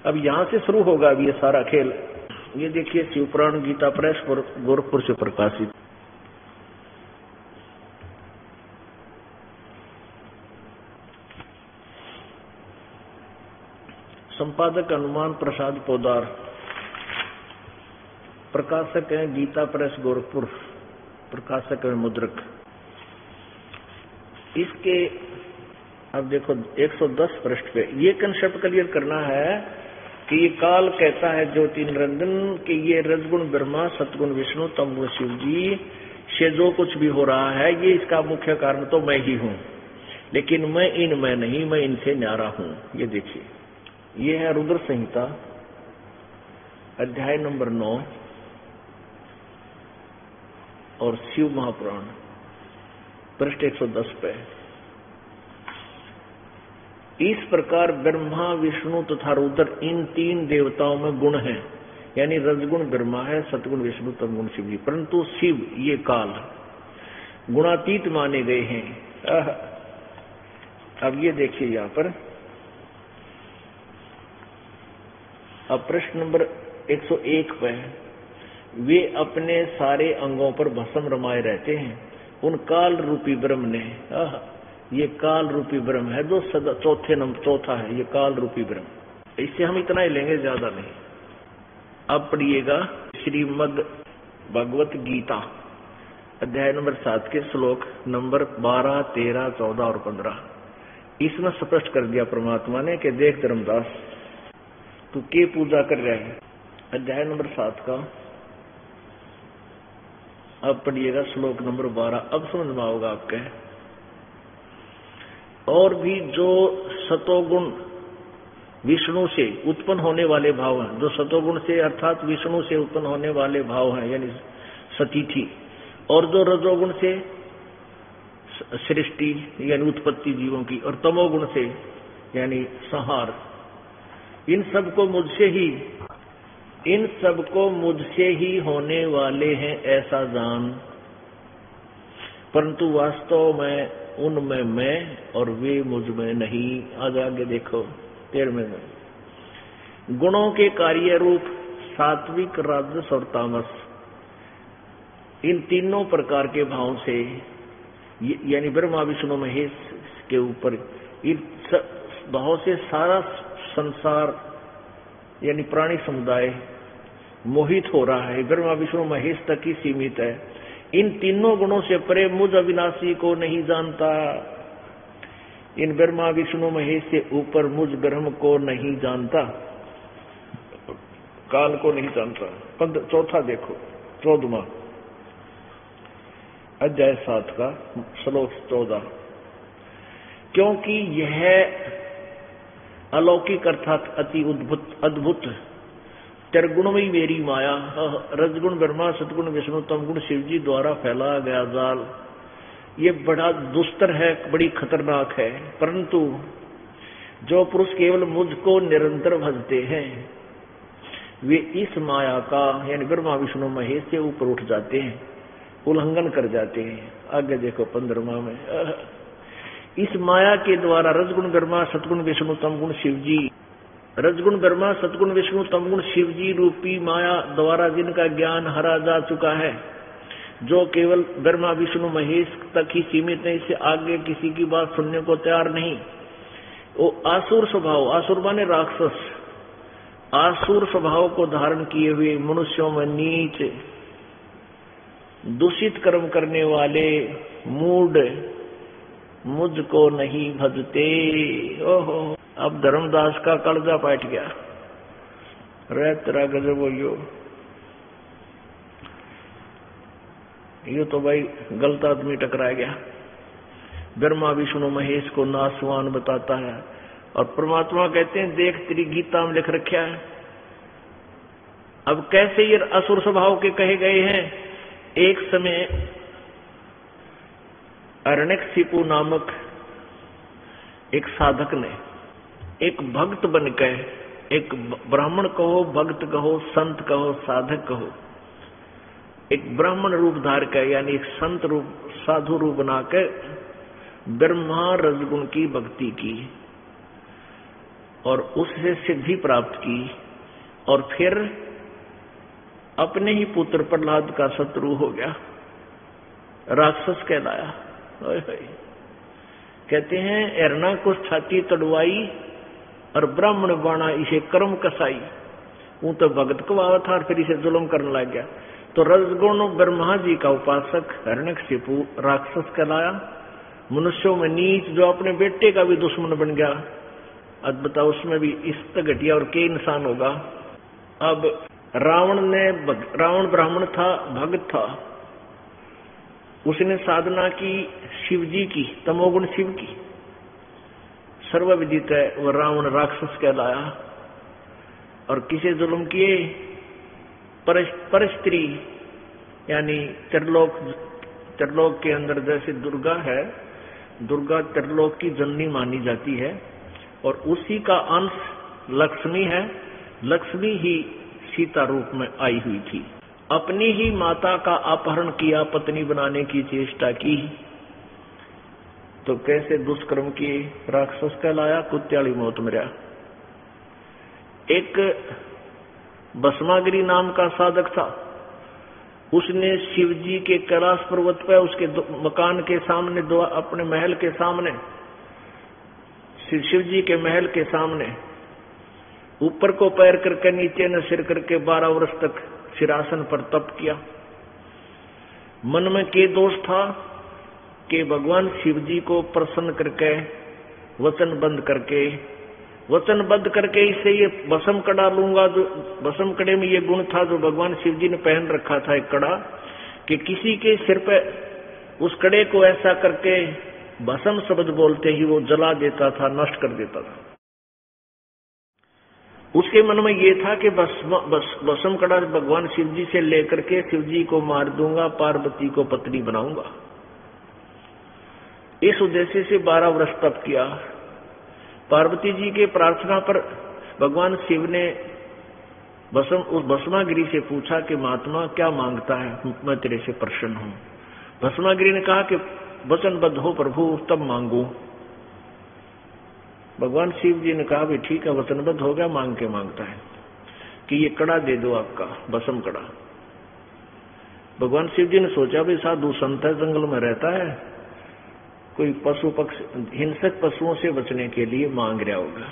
अब यहां से शुरू होगा अब ये सारा खेल। ये देखिए शिवपुराण गीता प्रेस गोरखपुर से प्रकाशित। संपादक हनुमान प्रसाद पोदार, प्रकाशक है गीता प्रेस गोरखपुर, प्रकाशक है मुद्रक। इसके अब देखो 110 पृष्ठ पे ये कंसेप्ट क्लियर करना है कि ये काल कहता है ज्योति निरंजन कि ये रजगुण ब्रह्मा, सतगुण विष्णु, तमगुण शिव जी से जो कुछ भी हो रहा है ये इसका मुख्य कारण तो मैं ही हूं, लेकिन मैं इनमें नहीं, मैं इनसे न्यारा हूं। ये देखिए, ये है रुद्र संहिता अध्याय नंबर 9 और शिव महापुराण पृष्ठ 110 पे। इस प्रकार ब्रह्मा, विष्णु तथा रुद्र इन 3 देवताओं में गुण हैं, यानी रजगुण ब्रह्मा है, सतगुण विष्णु, तमगुण शिव जी। परंतु शिव ये काल गुणातीत माने गए हैं। अब ये देखिए यहां पर, अब प्रश्न नंबर 101 पे, वे अपने सारे अंगों पर भस्म रमाए रहते हैं, उन काल रूपी ब्रह्म ने, ये काल रूपी ब्रह्म है जो सदा चौथा है, ये काल रूपी ब्रह्म। इससे हम इतना ही लेंगे, ज्यादा नहीं। अब पढ़िएगा श्रीमद भगवत गीता अध्याय नंबर 7 के श्लोक नंबर 12, 13, 14 और 15। इसमें स्पष्ट कर दिया परमात्मा ने कि देख धर्मदास, तू के पूजा कर रहा है। अध्याय नंबर 7 का अब पढ़िएगा श्लोक नंबर 12। अब समझ में आओगा आपके। और भी जो सतोगुण विष्णु से उत्पन्न होने वाले भाव हैं, जो सतोगुण से अर्थात विष्णु से उत्पन्न होने वाले भाव हैं, यानी सतीथि, और जो रजोगुण से सृष्टि यानी उत्पत्ति जीवों की, और तमोगुण से यानी संहार, इन सबको मुझसे ही होने वाले हैं ऐसा जान, परंतु वास्तव में उनमें मैं और वे मुझ में नहीं। आगे देखो 13वें में, गुणों के कार्य रूप सात्विक, राजस और तामस, इन तीनों प्रकार के भावों से यानी ब्रह्मा विष्णु महेश के ऊपर इन भाव से सारा संसार यानी प्राणी समुदाय मोहित हो रहा है। ब्रह्मा विष्णु महेश तक ही सीमित है। इन तीनों गुणों से परे मुझ अविनाशी को नहीं जानता। इन ब्रह्मा विष्णु महेश से ऊपर मुझ ब्रह्म को नहीं जानता, काल को नहीं जानता। चौथा देखो 14वां अध्याय 7 का श्लोक 14, क्योंकि यह अलौकिक अर्थात अति अद्भुत त्रिगुणमयी मेरी माया, रजगुण ब्रह्मा, सतगुण विष्णु, तमगुण शिव जी द्वारा फैला गया जाल, ये बड़ा दुस्तर है, बड़ी खतरनाक है। परंतु जो पुरुष केवल मुझको निरंतर भजते हैं वे इस माया का यानी ब्रह्मा विष्णु महेश से ऊपर उठ जाते हैं, उल्लंघन कर जाते हैं। आगे देखो 15वां में, इस माया के द्वारा रजगुण ब्रह्मा, सतगुण विष्णु, तमगुण शिव जी, रजगुण ब्रह्मा, सतगुण विष्णु, तमगुण शिव जी रूपी माया द्वारा जिनका ज्ञान हरा जा चुका है, जो केवल ब्रह्मा विष्णु महेश तक ही सीमित है, इससे आगे किसी की बात सुनने को तैयार नहीं। वो आसुर स्वभाव, आसुर माने राक्षस, आसुर स्वभाव को धारण किए हुए मनुष्यों में नीच दूषित कर्म करने वाले मूढ़ मुझको नहीं भजते। ओहो, अब धर्मदास का कलजा बैठ गया, रे तेरा गजब हो यो तो भाई गलत आदमी टकरा गया। ब्रह्मा विष्णु महेश को नासवान बताता है और परमात्मा कहते हैं देख तेरी गीता में लिख रखा है। अब कैसे ये असुर स्वभाव के कहे गए हैं? एक समय हिरण्यकशिपु नामक एक साधक ने एक भक्त बनकर, एक ब्राह्मण कहो, भक्त कहो, संत कहो, साधक कहो, एक ब्राह्मण रूप धार कर यानी एक संत रूप, साधु रूप बनाकर ब्रह्मा रजगुण की भक्ति की और उससे सिद्धि प्राप्त की और फिर अपने ही पुत्र प्रहलाद का शत्रु हो गया, राक्षस कहलाया। कहते हैं हिरणा को छाती तड़वाई और ब्राह्मण बाणा इसे कर्म कसाई, वो तो भगत कवावा था और फिर इसे जुल्म करने लग गया। तो रजगुण ब्रह्मा जी का उपासक हिरण्यकशिपु राक्षस कहलाया, मनुष्यों में नीच, जो अपने बेटे का भी दुश्मन बन गया। अब बताओ उसमें भी इस घटिया और के इंसान होगा। अब रावण ब्राह्मण था, भक्त था, उसने साधना की शिव जी की, तमोगुण शिव की, सर्वविदित है, वह रावण राक्षस कहलाया और किसे जुल्म किए? पर स्त्री यानी त्रिलोक के अंदर जैसे दुर्गा है, दुर्गा त्रिलोक की जननी मानी जाती है और उसी का अंश लक्ष्मी है। लक्ष्मी ही सीता रूप में आई हुई थी, अपनी ही माता का अपहरण किया, पत्नी बनाने की चेष्टा की, तो कैसे दुष्कर्म किए, राक्षस कहलाया, कुत्याली मौत मरा। एक भस्मागिरी नाम का साधक था, उसने शिव जी के कैलाश पर्वत पर उसके मकान के सामने, अपने महल के सामने, शिव जी के महल के सामने ऊपर को पैर करके नीचे न सिर करके 12 वर्ष तक सिरासन पर तप किया। मन में के दोष था कि भगवान शिव जी को प्रसन्न करके वचनबद्ध करके इसे ये भस्म कड़ा लूंगा। जो भस्म कड़े में ये गुण था जो भगवान शिव जी ने पहन रखा था, एक कड़ा, कि किसी के सिर पे उस कड़े को ऐसा करके भस्म शब्द बोलते ही वो जला देता था, नष्ट कर देता था। उसके मन में ये था कि भस्म कड़ा भगवान शिव जी से लेकर के शिव जी को मार दूंगा, पार्वती को पत्नी बनाऊंगा। इस उद्देश्य से 12 वर्ष तप किया। पार्वती जी के प्रार्थना पर भगवान शिव ने उस भस्मागिरी से पूछा कि महात्मा क्या मांगता है, मैं तेरे से प्रसन्न हूं। भस्मागिरी ने कहा कि वचनबद्ध हो प्रभु, तब मांगू। भगवान शिव जी ने कहा भी ठीक है, वचनबद्ध हो गया, मांग के मांगता है कि ये कड़ा दे दो आपका भस्म कड़ा। भगवान शिव जी ने सोचा भी साधु संत है, जंगल में रहता है, कोई पशु पक्षी हिंसक पशुओं से बचने के लिए मांग रहा होगा,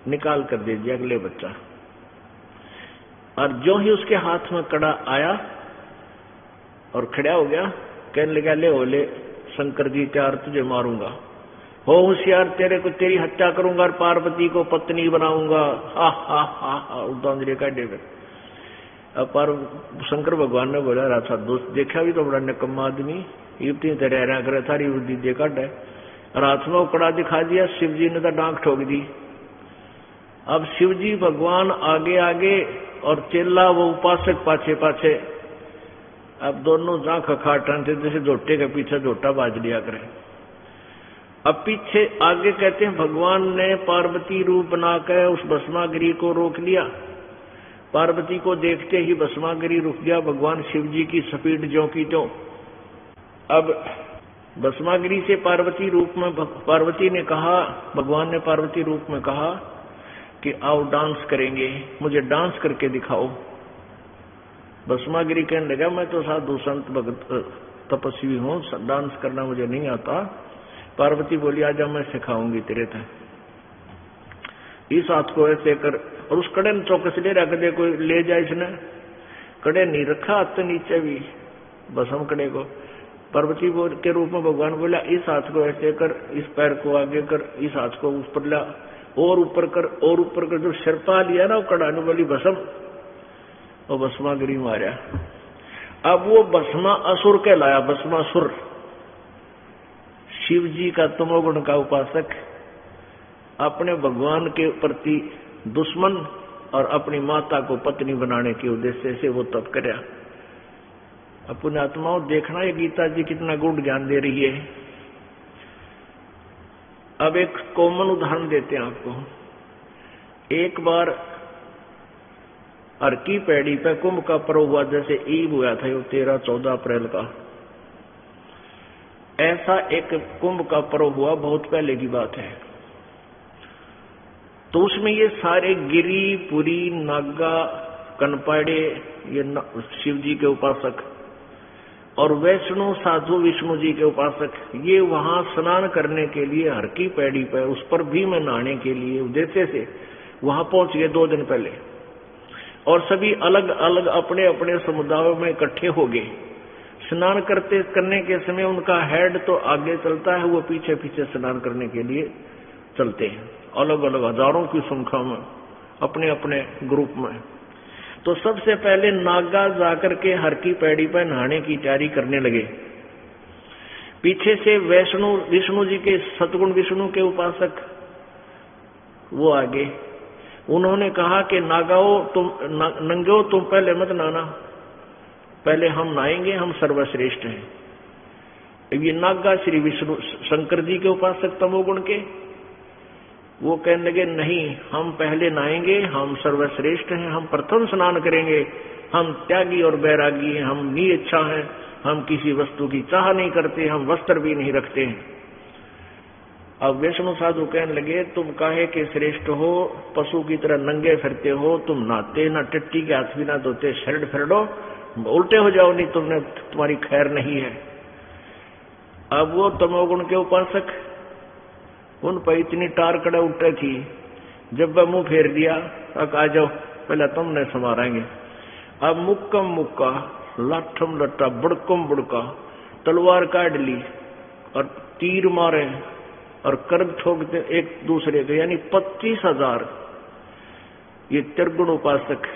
निकाल कर दे दिया अगले बच्चा। और जो ही उसके हाथ में कड़ा आया और खड़ा हो गया, कहने लगा ले ओले शंकर जी त्यार तुझे मारूंगा, हो होशियार, तेरी हत्या करूंगा और पार्वती को पत्नी बनाऊंगा। हा हा हा हा, उदांजरे का डेवे। अब शंकर भगवान ने बोला राधा दोस्त देखा भी तो बड़ा निकम्मा आदमी, युवती तेरे करे थारी बुद्धि देखा है। और हाथ में कड़ा दिखा दिया, शिव जी ने तो डांक ठोक दी। अब शिव जी भगवान आगे आगे और चेला वो उपासक पाछे पाछे। अब दोनों जा खखाट रहे थे जैसे झोटे के पीछे झोटा बाज लिया करे। अब पीछे आगे कहते हैं भगवान ने पार्वती रूप बनाकर उस भस्मागिरी को रोक लिया। पार्वती को देखते ही भस्मागिरी रुक गया। भगवान शिव जी की स्पीड ज्यों की त्यों। अब भस्मागिरी से पार्वती रूप में पार्वती ने कहा, भगवान ने पार्वती रूप में कहा कि आओ डांस करेंगे, मुझे डांस करके दिखाओ। भस्मागिरी कहने लगा मैं तो साधु संत भगत तपस्वी हूं, डांस करना मुझे नहीं आता। पार्वती बोली आजा मैं सिखाऊंगी तेरे थे। इस हाथ को ऐसे कर, और उस कड़े ने चौकस ले रख दे, कोई ले जाए इसने कड़े नहीं रखा, हाथ तो नीचे भी भस्म कड़े को। पार्वती के रूप में भगवान बोला इस हाथ को ऐसे कर, इस पैर को आगे कर, इस हाथ को ऊपर ला, और ऊपर कर, और ऊपर कर। जो शर्पा लिया ना वो कड़ाने वाली भस्म, वो भस्मागिरी मारा। अब वो भस्मा असुर कहलाया, भस्मासुर, शिव जी का तमोगुण का उपासक, अपने भगवान के प्रति दुश्मन और अपनी माता को पत्नी बनाने के उद्देश्य से वो तप करया। अपने आत्माओं देखना ये गीता जी कितना गुण ज्ञान दे रही है। अब एक कॉमन उदाहरण देते हैं आपको। एक बार अर्की पैड़ी पे कुंभ का पर्व हुआ, जैसे ईद हुआ था ये 13-14 अप्रैल का। ऐसा एक कुंभ का पर्व हुआ, बहुत पहले की बात है। तो उसमें ये सारे गिरी पुरी नागा कनपाड़े, ये शिव जी के उपासक, और वैष्णो साधु विष्णु जी के उपासक, ये वहां स्नान करने के लिए हर की पैड़ी पर, उस पर भी में नहाने के लिए उद्देश्य से वहां पहुंच गए 2 दिन पहले। और सभी अलग अलग अपने अपने समुदायों में इकट्ठे हो गए। स्नान करने के समय उनका हेड तो आगे चलता है, वो पीछे पीछे स्नान करने के लिए चलते हैं, अलग अलग हजारों की संख्या में, अपने अपने ग्रुप में। तो सबसे पहले नागा जाकर के हर की पैड़ी पर नहाने की तैयारी करने लगे। पीछे से विष्णु जी के सतगुण विष्णु के उपासक वो आगे। उन्होंने कहा कि नागाओ तुम नंगो, तुम पहले मत नहाना, पहले हम नहाएंगे, हम सर्वश्रेष्ठ हैं। ये नागा श्री विष्णु शंकर जी के उपासक तमोगुण के, वो कहने लगे नहीं, हम पहले नहाएंगे, हम सर्वश्रेष्ठ हैं, हम प्रथम स्नान करेंगे, हम त्यागी और बैरागी हैं, हम निइच्छा हैं, हम किसी वस्तु की चाह नहीं करते, हम वस्त्र भी नहीं रखते हैं। अब वैष्णव साधु कहने लगे तुम काहे के श्रेष्ठ हो, पशु की तरह नंगे फिरते हो, तुम नहाते ना, टट्टी के हाथ भी ना धोते, शरड फिरडो, उल्टे हो जाओ, नहीं तुमने तुम्हारी खैर नहीं है। अब वो तमोगुण के उपासक, उन पर इतनी टार कड़े उठे थी, जब वह मुंह फेर दिया, अब आ जाओ पहले तुमने संवारेंगे। अब मुक्कम मुक्का, लाठम लट्टा, बुड़कम बुड़का, तलवार काट ली और तीर मारे और कर्ब ठोकते एक दूसरे के, यानी 25,000 ये त्रिगुण उपासक,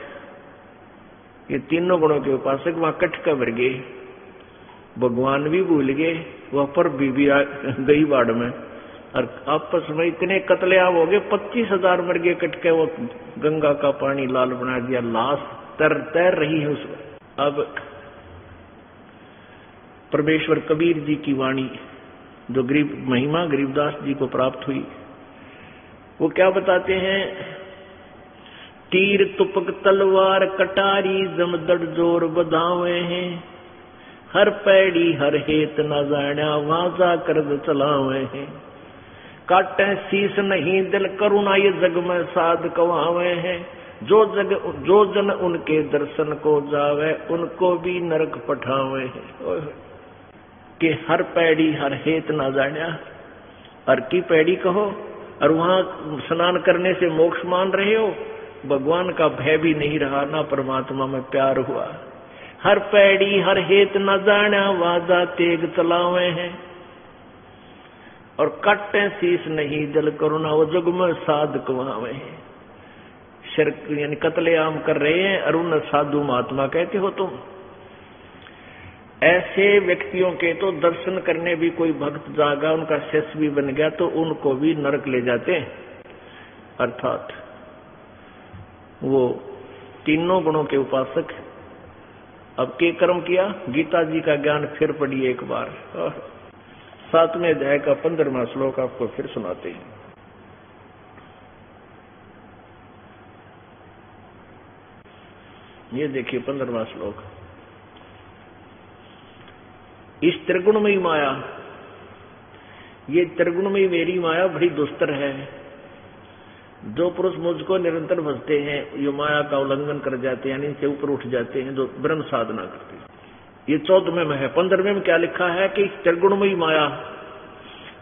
ये तीनों गुणों के उपासक वहां कटका भर गए। भगवान भी भूल गए, वह पर भी गई बाढ़ में, और आपस में इतने कत्लेआम हो गए, 25,000 मर गए कटके। वो गंगा का पानी लाल बना दिया, लाश तैर रही है उसमें। अब परमेश्वर कबीर जी की वाणी जो महिमा गरीबदास जी को प्राप्त हुई, वो क्या बताते हैं, तीर तुपक तलवार कटारी जमदड़ जोर बधावे हैं, हर पैड़ी हर हेत न जाना वाजा कर्ज चलावे हैं, काटे शीस नहीं दिल करुणा ये जग में साध कवावे हैं, जो जन उनके दर्शन को जावे उनको भी नरक पठावे हैं। कि हर पैड़ी हर हेत ना जाना, हर की पैड़ी कहो, और वहां स्नान करने से मोक्ष मान रहे हो, भगवान का भय भी नहीं रहा, ना परमात्मा में प्यार हुआ। हर पैड़ी हर हेत न जाना वाजा तेग चलावे हैं, और कट्टे शीस नहीं जल करुणा वो जग में साध कवावे हैं। शिरक यानी कत्लेआम कर रहे हैं, और उन साधु महात्मा कहते हो तुम। ऐसे व्यक्तियों के तो दर्शन करने भी कोई भक्त जागा, उनका शिष्य भी बन गया, तो उनको भी नरक ले जाते हैं, अर्थात वो तीनों गुणों के उपासक। अब के कर्म किया, गीता जी का ज्ञान फिर पढ़िए एक बार। 7वें अध्याय का 15वां श्लोक आपको फिर सुनाते हैं। ये देखिए 15वां श्लोक। इस त्रिगुणमयी माया, ये त्रिगुणमयी मेरी माया बड़ी दुस्तर है। जो पुरुष मुझको निरंतर भजते हैं, ये माया का उल्लंघन कर जाते हैं, यानी इनसे ऊपर उठ जाते हैं, जो ब्रह्म साधना करते हैं। ये 14वें में है। 15वें में क्या लिखा है कि त्रिगुणमयी माया,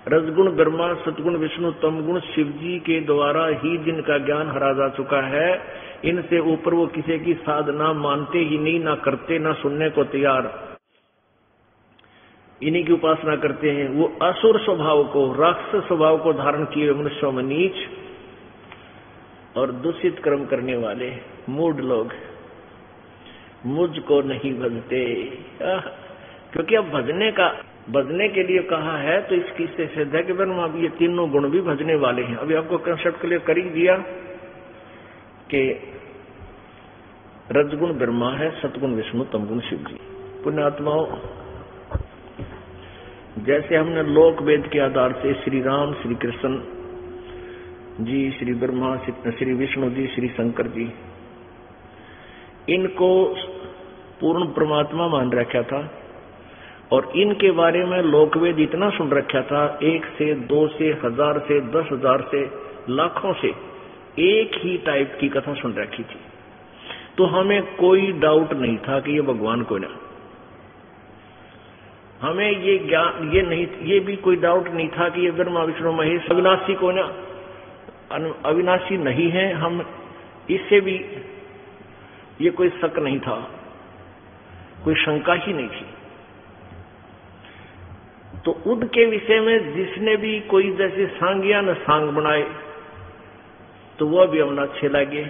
रजगुण ब्रह्मा, सतगुण विष्णु, तमगुण शिव जी के द्वारा ही जिनका ज्ञान हरा जा चुका है, इनसे ऊपर वो किसी की साधना मानते ही नहीं, ना करते, ना सुनने को तैयार, इन्हीं की उपासना करते हैं। वो असुर स्वभाव को, राक्षस स्वभाव को धारण किए मनुष्यों में नीच और दूषित कर्म करने वाले मूढ़ लोग मुझको नहीं भजते। क्योंकि अब भजने के लिए कहा है, तो इसकी से सिद्ध है कि ब्रह्मा ये तीनों गुण भी भजने वाले हैं। अभी आपको कंसेप्ट क्लियर कर ही दिया कि रजगुण ब्रह्मा है, सतगुण विष्णु, तमगुण शिव जी। पुण्यात्माओं, जैसे हमने लोक वेद के आधार से श्री राम, श्री कृष्ण जी, श्री ब्रह्मा, श्री विष्णु जी, श्री शंकर जी, इनको पूर्ण परमात्मा मान रखा था और इनके बारे में लोकवेद इतना सुन रखा था, 1 से 2 से 1000 से 10,000 से लाखों से एक ही टाइप की कथा सुन रखी थी। तो हमें कोई डाउट नहीं था कि ये भगवान को ना, हमें ये ज्ञान ये भी कोई डाउट नहीं था कि ये ब्रह्मा विष्णु महेश अविनाशी को ना, अविनाशी नहीं है। हम इससे भी ये कोई शक नहीं था, कोई शंका ही नहीं थी। तो उनके विषय में जिसने भी कोई जैसे सांगिया न सांग बनाए, तो वह भी हमने अच्छे लगे।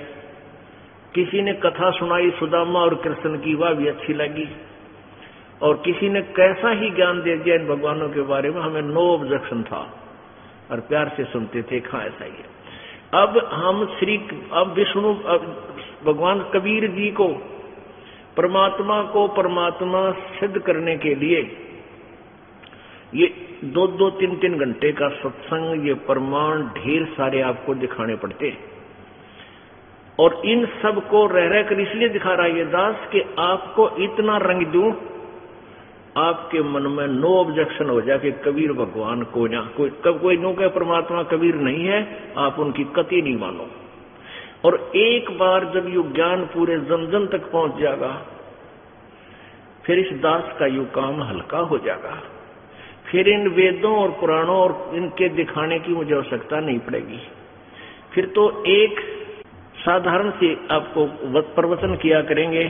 किसी ने कथा सुनाई सुदामा और कृष्ण की, वह भी अच्छी लगी। और किसी ने कैसा ही ज्ञान दे दिया इन भगवानों के बारे में, हमें नो ऑब्जेक्शन था और प्यार से सुनते थे। हाँ, ऐसा ही है। अब विष्णु, भगवान कबीर जी को, परमात्मा को परमात्मा सिद्ध करने के लिए ये 2-2, 3-3 घंटे का सत्संग, ये प्रमाण ढेर सारे आपको दिखाने पड़ते। और इन सब को रह रहकर इसलिए दिखा रहा है ये दास कि आपको इतना रंग दूं, आपके मन में नो ऑब्जेक्शन हो जाए कि कबीर भगवान को ना, कोई नो के परमात्मा कबीर नहीं है, आप उनकी कति नहीं मानो। और एक बार जब यू ज्ञान पूरे जन तक पहुंच जाएगा, फिर इस दास का यू काम हल्का हो जाएगा। फिर इन वेदों और पुराणों और इनके दिखाने की मुझे आवश्यकता नहीं पड़ेगी। फिर तो एक साधारण से आपको प्रवचन किया करेंगे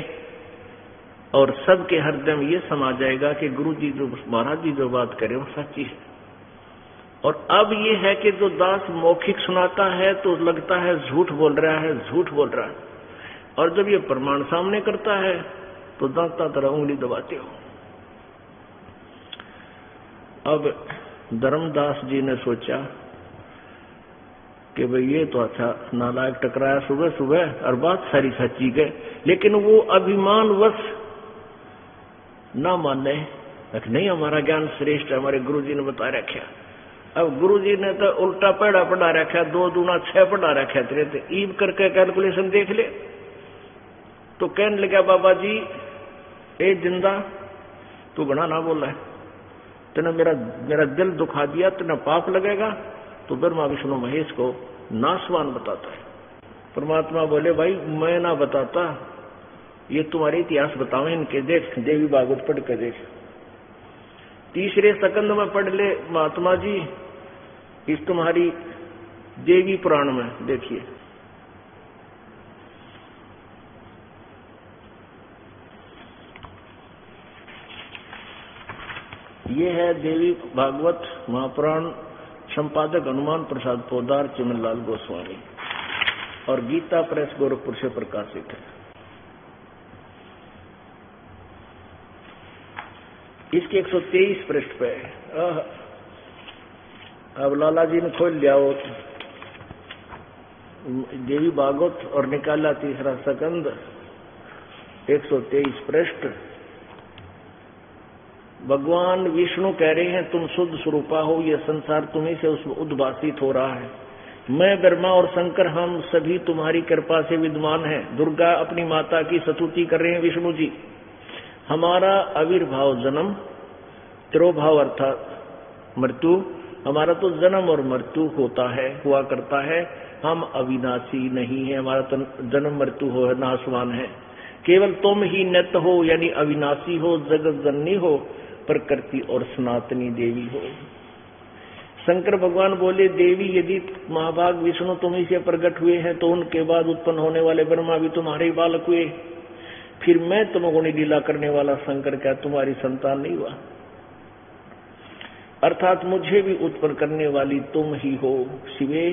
और सबके हृदय में ये समा जाएगा कि गुरु जी जो, महाराज जी जो बात करें वो सच्ची है। और अब ये है कि जो दास मौखिक सुनाता है तो लगता है झूठ बोल रहा है, झूठ बोल रहा है, और जब ये प्रमाण सामने करता है तो दांता तरह उंगली दबाते हो। अब धर्मदास जी ने सोचा कि भाई ये तो अच्छा नालायक टकराया सुबह सुबह और बात सारी सच्ची गए, लेकिन वो अभिमानवश ना माने, नहीं हमारा ज्ञान श्रेष्ठ है, हमारे गुरु जी ने बता रखा। अब गुरु जी ने तो उल्टा पेड़ा पढ़ा रखा, 2 दूना 6 पढ़ा रखा तेरे, ईब करके कैलकुलेशन देख ले। तो कहने लगा, बाबा जी ए जिंदा तू बना ना बोला है, तेने मेरा दिल दुखा दिया, तेने पाप लगेगा। तो ब्रह्मा विष्णु महेश को नासवान बताता है। परमात्मा बोले, भाई मैं ना बताता, ये तुम्हारे इतिहास बताओ इनके, देख देवी भागवत पढ़ के देख, 3 सेकंड में पढ़ ले महात्मा जी, इस तुम्हारी देवी पुराण में देखिए। ये है देवी भागवत महापुराण, संपादक हनुमान प्रसाद पोदार, चिमनलाल गोस्वामी, और गीता प्रेस गोरखपुर से प्रकाशित है। इसके 123 पृष्ठ पे अब लाला जी ने खोल लिया वो। देवी भागवत और निकाला तीसरा सकंद 123 पृष्ठ। भगवान विष्णु कह रहे हैं तुम शुद्ध स्वरूपा हो, यह संसार तुम्ही से उद्भासित हो रहा है। मैं ब्रह्मा और शंकर हम सभी तुम्हारी कृपा से विद्यमान हैं। दुर्गा अपनी माता की स्तुति कर रहे हैं विष्णु जी। हमारा आविर्भाव जन्म, तिरोभाव अर्थात मृत्यु, हमारा तो जन्म और मृत्यु होता है, हुआ करता है। हम अविनाशी नहीं है, हमारा तो जन्म मृत्यु हो नाशवान है। केवल तुम ही नित्य हो यानी अविनाशी हो, जगत जननी हो, प्रकृति और सनातनी देवी हो। शंकर भगवान बोले देवी यदि महाभाग विष्णु तुम्ही से प्रकट हुए हैं तो उनके बाद उत्पन्न होने वाले ब्रह्मा भी तुम्हारे ही बालक हुए, फिर मैं तुमगुणी लीला करने वाला शंकर क्या तुम्हारी संतान नहीं हुआ? अर्थात मुझे भी उत्पन्न करने वाली तुम ही हो। शिवे,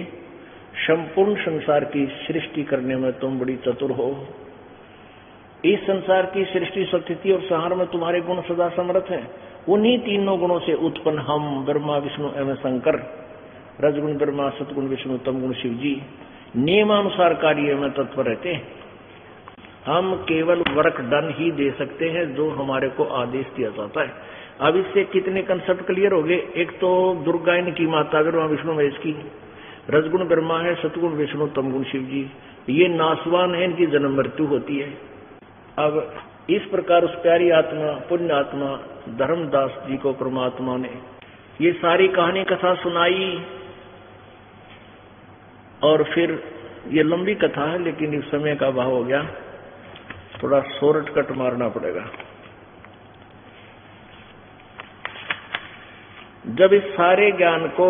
संपूर्ण संसार की सृष्टि करने में तुम बड़ी चतुर हो। इस संसार की सृष्टि, स्थिति और संहार में तुम्हारे गुण सदा समर्थ हैं। उन्हीं तीनों गुणों से उत्पन्न हम ब्रह्मा विष्णु एवं शंकर, रजगुण ब्रह्मा, सतगुण विष्णु, तमगुण शिव जी, नियमानुसार कार्य में तत्पर रहते हैं। हम केवल वर्क डन ही दे सकते हैं जो हमारे को आदेश दिया जाता है। अब इससे कितने कंसेप्ट क्लियर हो गए? एक तो दुर्गा इनकी माता ब्रह्मा विष्णु महेश की, रजगुण ब्रह्मा है, सतगुण विष्णु, तमगुण शिव जी, ये नासवान है, इनकी जन्म मृत्यु होती है। अब इस प्रकार उस प्यारी आत्मा, पुण्य आत्मा धर्मदास जी को परमात्मा ने ये सारी कहानी कथा सुनाई। और फिर ये लंबी कथा है लेकिन इस समय का अभाव हो गया, थोड़ा शॉर्टकट मारना पड़ेगा। जब इस सारे ज्ञान को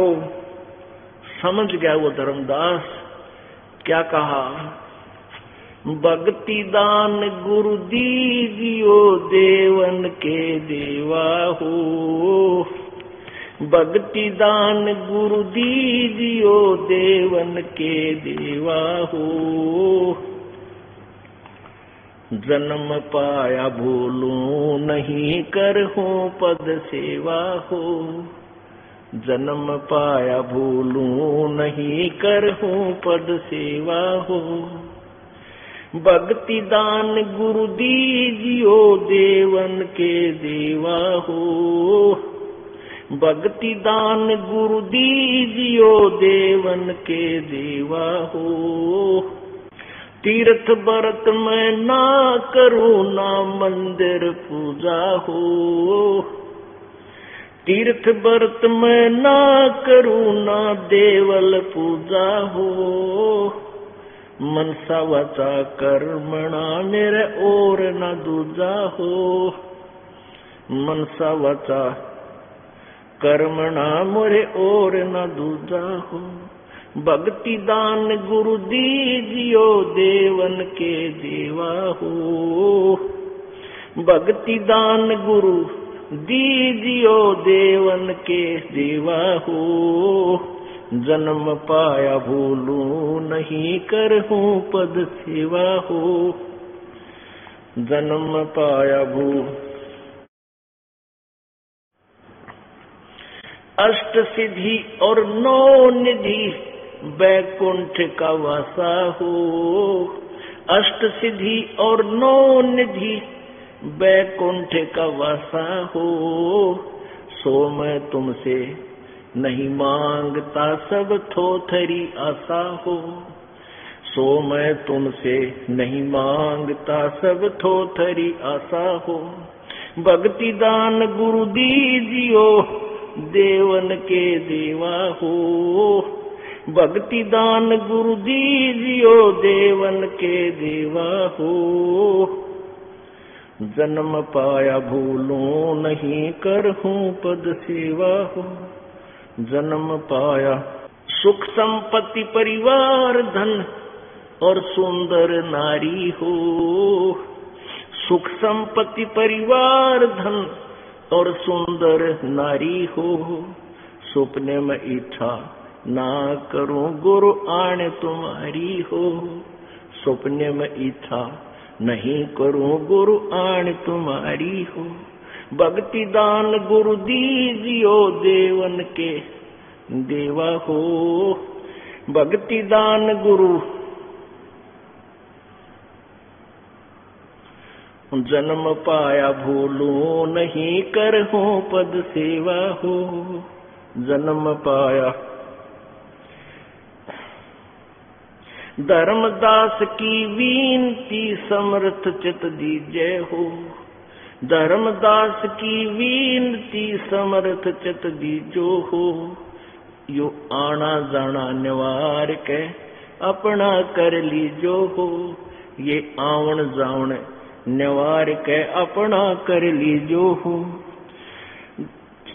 समझ गया वो धर्मदास, क्या कहा? भक्ति दान गुरु दीजियो देवन के देवा हो। भक्ति दान गुरु दीजियो देवन के देवा हो। जन्म पाया भूलूं नहीं करहूं पद सेवा हो। जन्म पाया भूलूं नहीं करहूं पद सेवा हो। भक्ति दान गुरु दीजियो देवन के देवा हो। भक्ति दान गुरु दीजियो देवन के देवा हो। तीर्थ व्रत मैं ना करूं ना मंदिर पूजा हो। तीर्थ व्रत मैं ना करूं ना देवल पूजा हो। मनसा वाचा कर्मणा मेरे और न दूजा हो। मनसा वाचा कर्मणा मोरे और न दूजा हो। भक्ति दान गुरु दीजियो देवन के देवा हो। भक्ति दान गुरु दीजियो देवन के देवा हो। जन्म पाया भूलूं नहीं करहूं पद सेवा हो। जन्म पाया अष्ट सिद्धि और 9 निधि बैकुंठ का वासा हो। अष्ट सिद्धि और 9 निधि बैकुंठ का वासा हो। सो मैं तुमसे नहीं मांगता सब थोथरी आशा हो। सो मैं तुमसे नहीं मांगता सब थोथरी आशा हो। भक्ति दान गुरु दीजियो देवन के देवा हो। भक्ति दान गुरु दीजियो देवन के देवा हो। जन्म पाया भूलूं नहीं करहूं पद सेवा हो। जन्म पाया सुख संपत्ति परिवार धन और सुंदर नारी हो। सुख संपत्ति परिवार धन और सुंदर नारी हो। सपने में इच्छा ना करूं गुरु आने तुम्हारी हो। सपने में इच्छा नहीं करूं गुरु आने तुम्हारी हो। भक्ति दान गुरु दीजियो देवन के देवा हो। भक्ति दान गुरु जन्म पाया भूलू नहीं करहूं पद सेवा हो। जन्म पाया धर्मदास की विनती समर्थ चित दीजय हो। धर्मदास की विनती समर्थ चित दीजो हो। यो आना जाना निवार के अपना कर लीजो हो। ये आवन जावन निवार के अपना कर लीजो हो।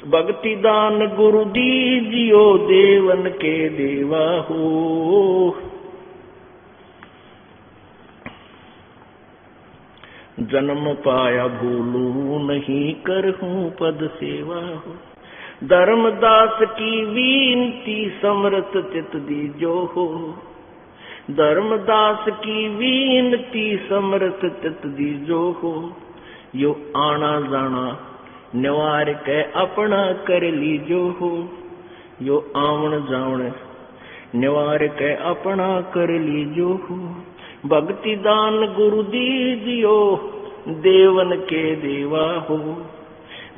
भक्ति दान गुरु दीजियो देवन के देवा हो। जन्म पाया भूलू नहीं करहूं पद सेवा हो। धर्मदास की विनती समर्थ चित दीजो हो। धर्मदास की विनती समर्थ चित दीजो हो। यो आना जाना निवार के अपना कर लीजो हो। यो आवन जावन निवार के अपना कर लीजो हो। भक्ति दान गुरु दीजियो देवन के देवा हो।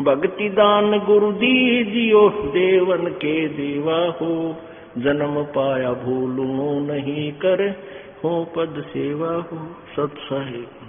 भक्ति दान गुरु दीजियो देवन के देवा हो। जन्म पाया भूलू नहीं कर हूँ पद सेवा हो। सत साहिब।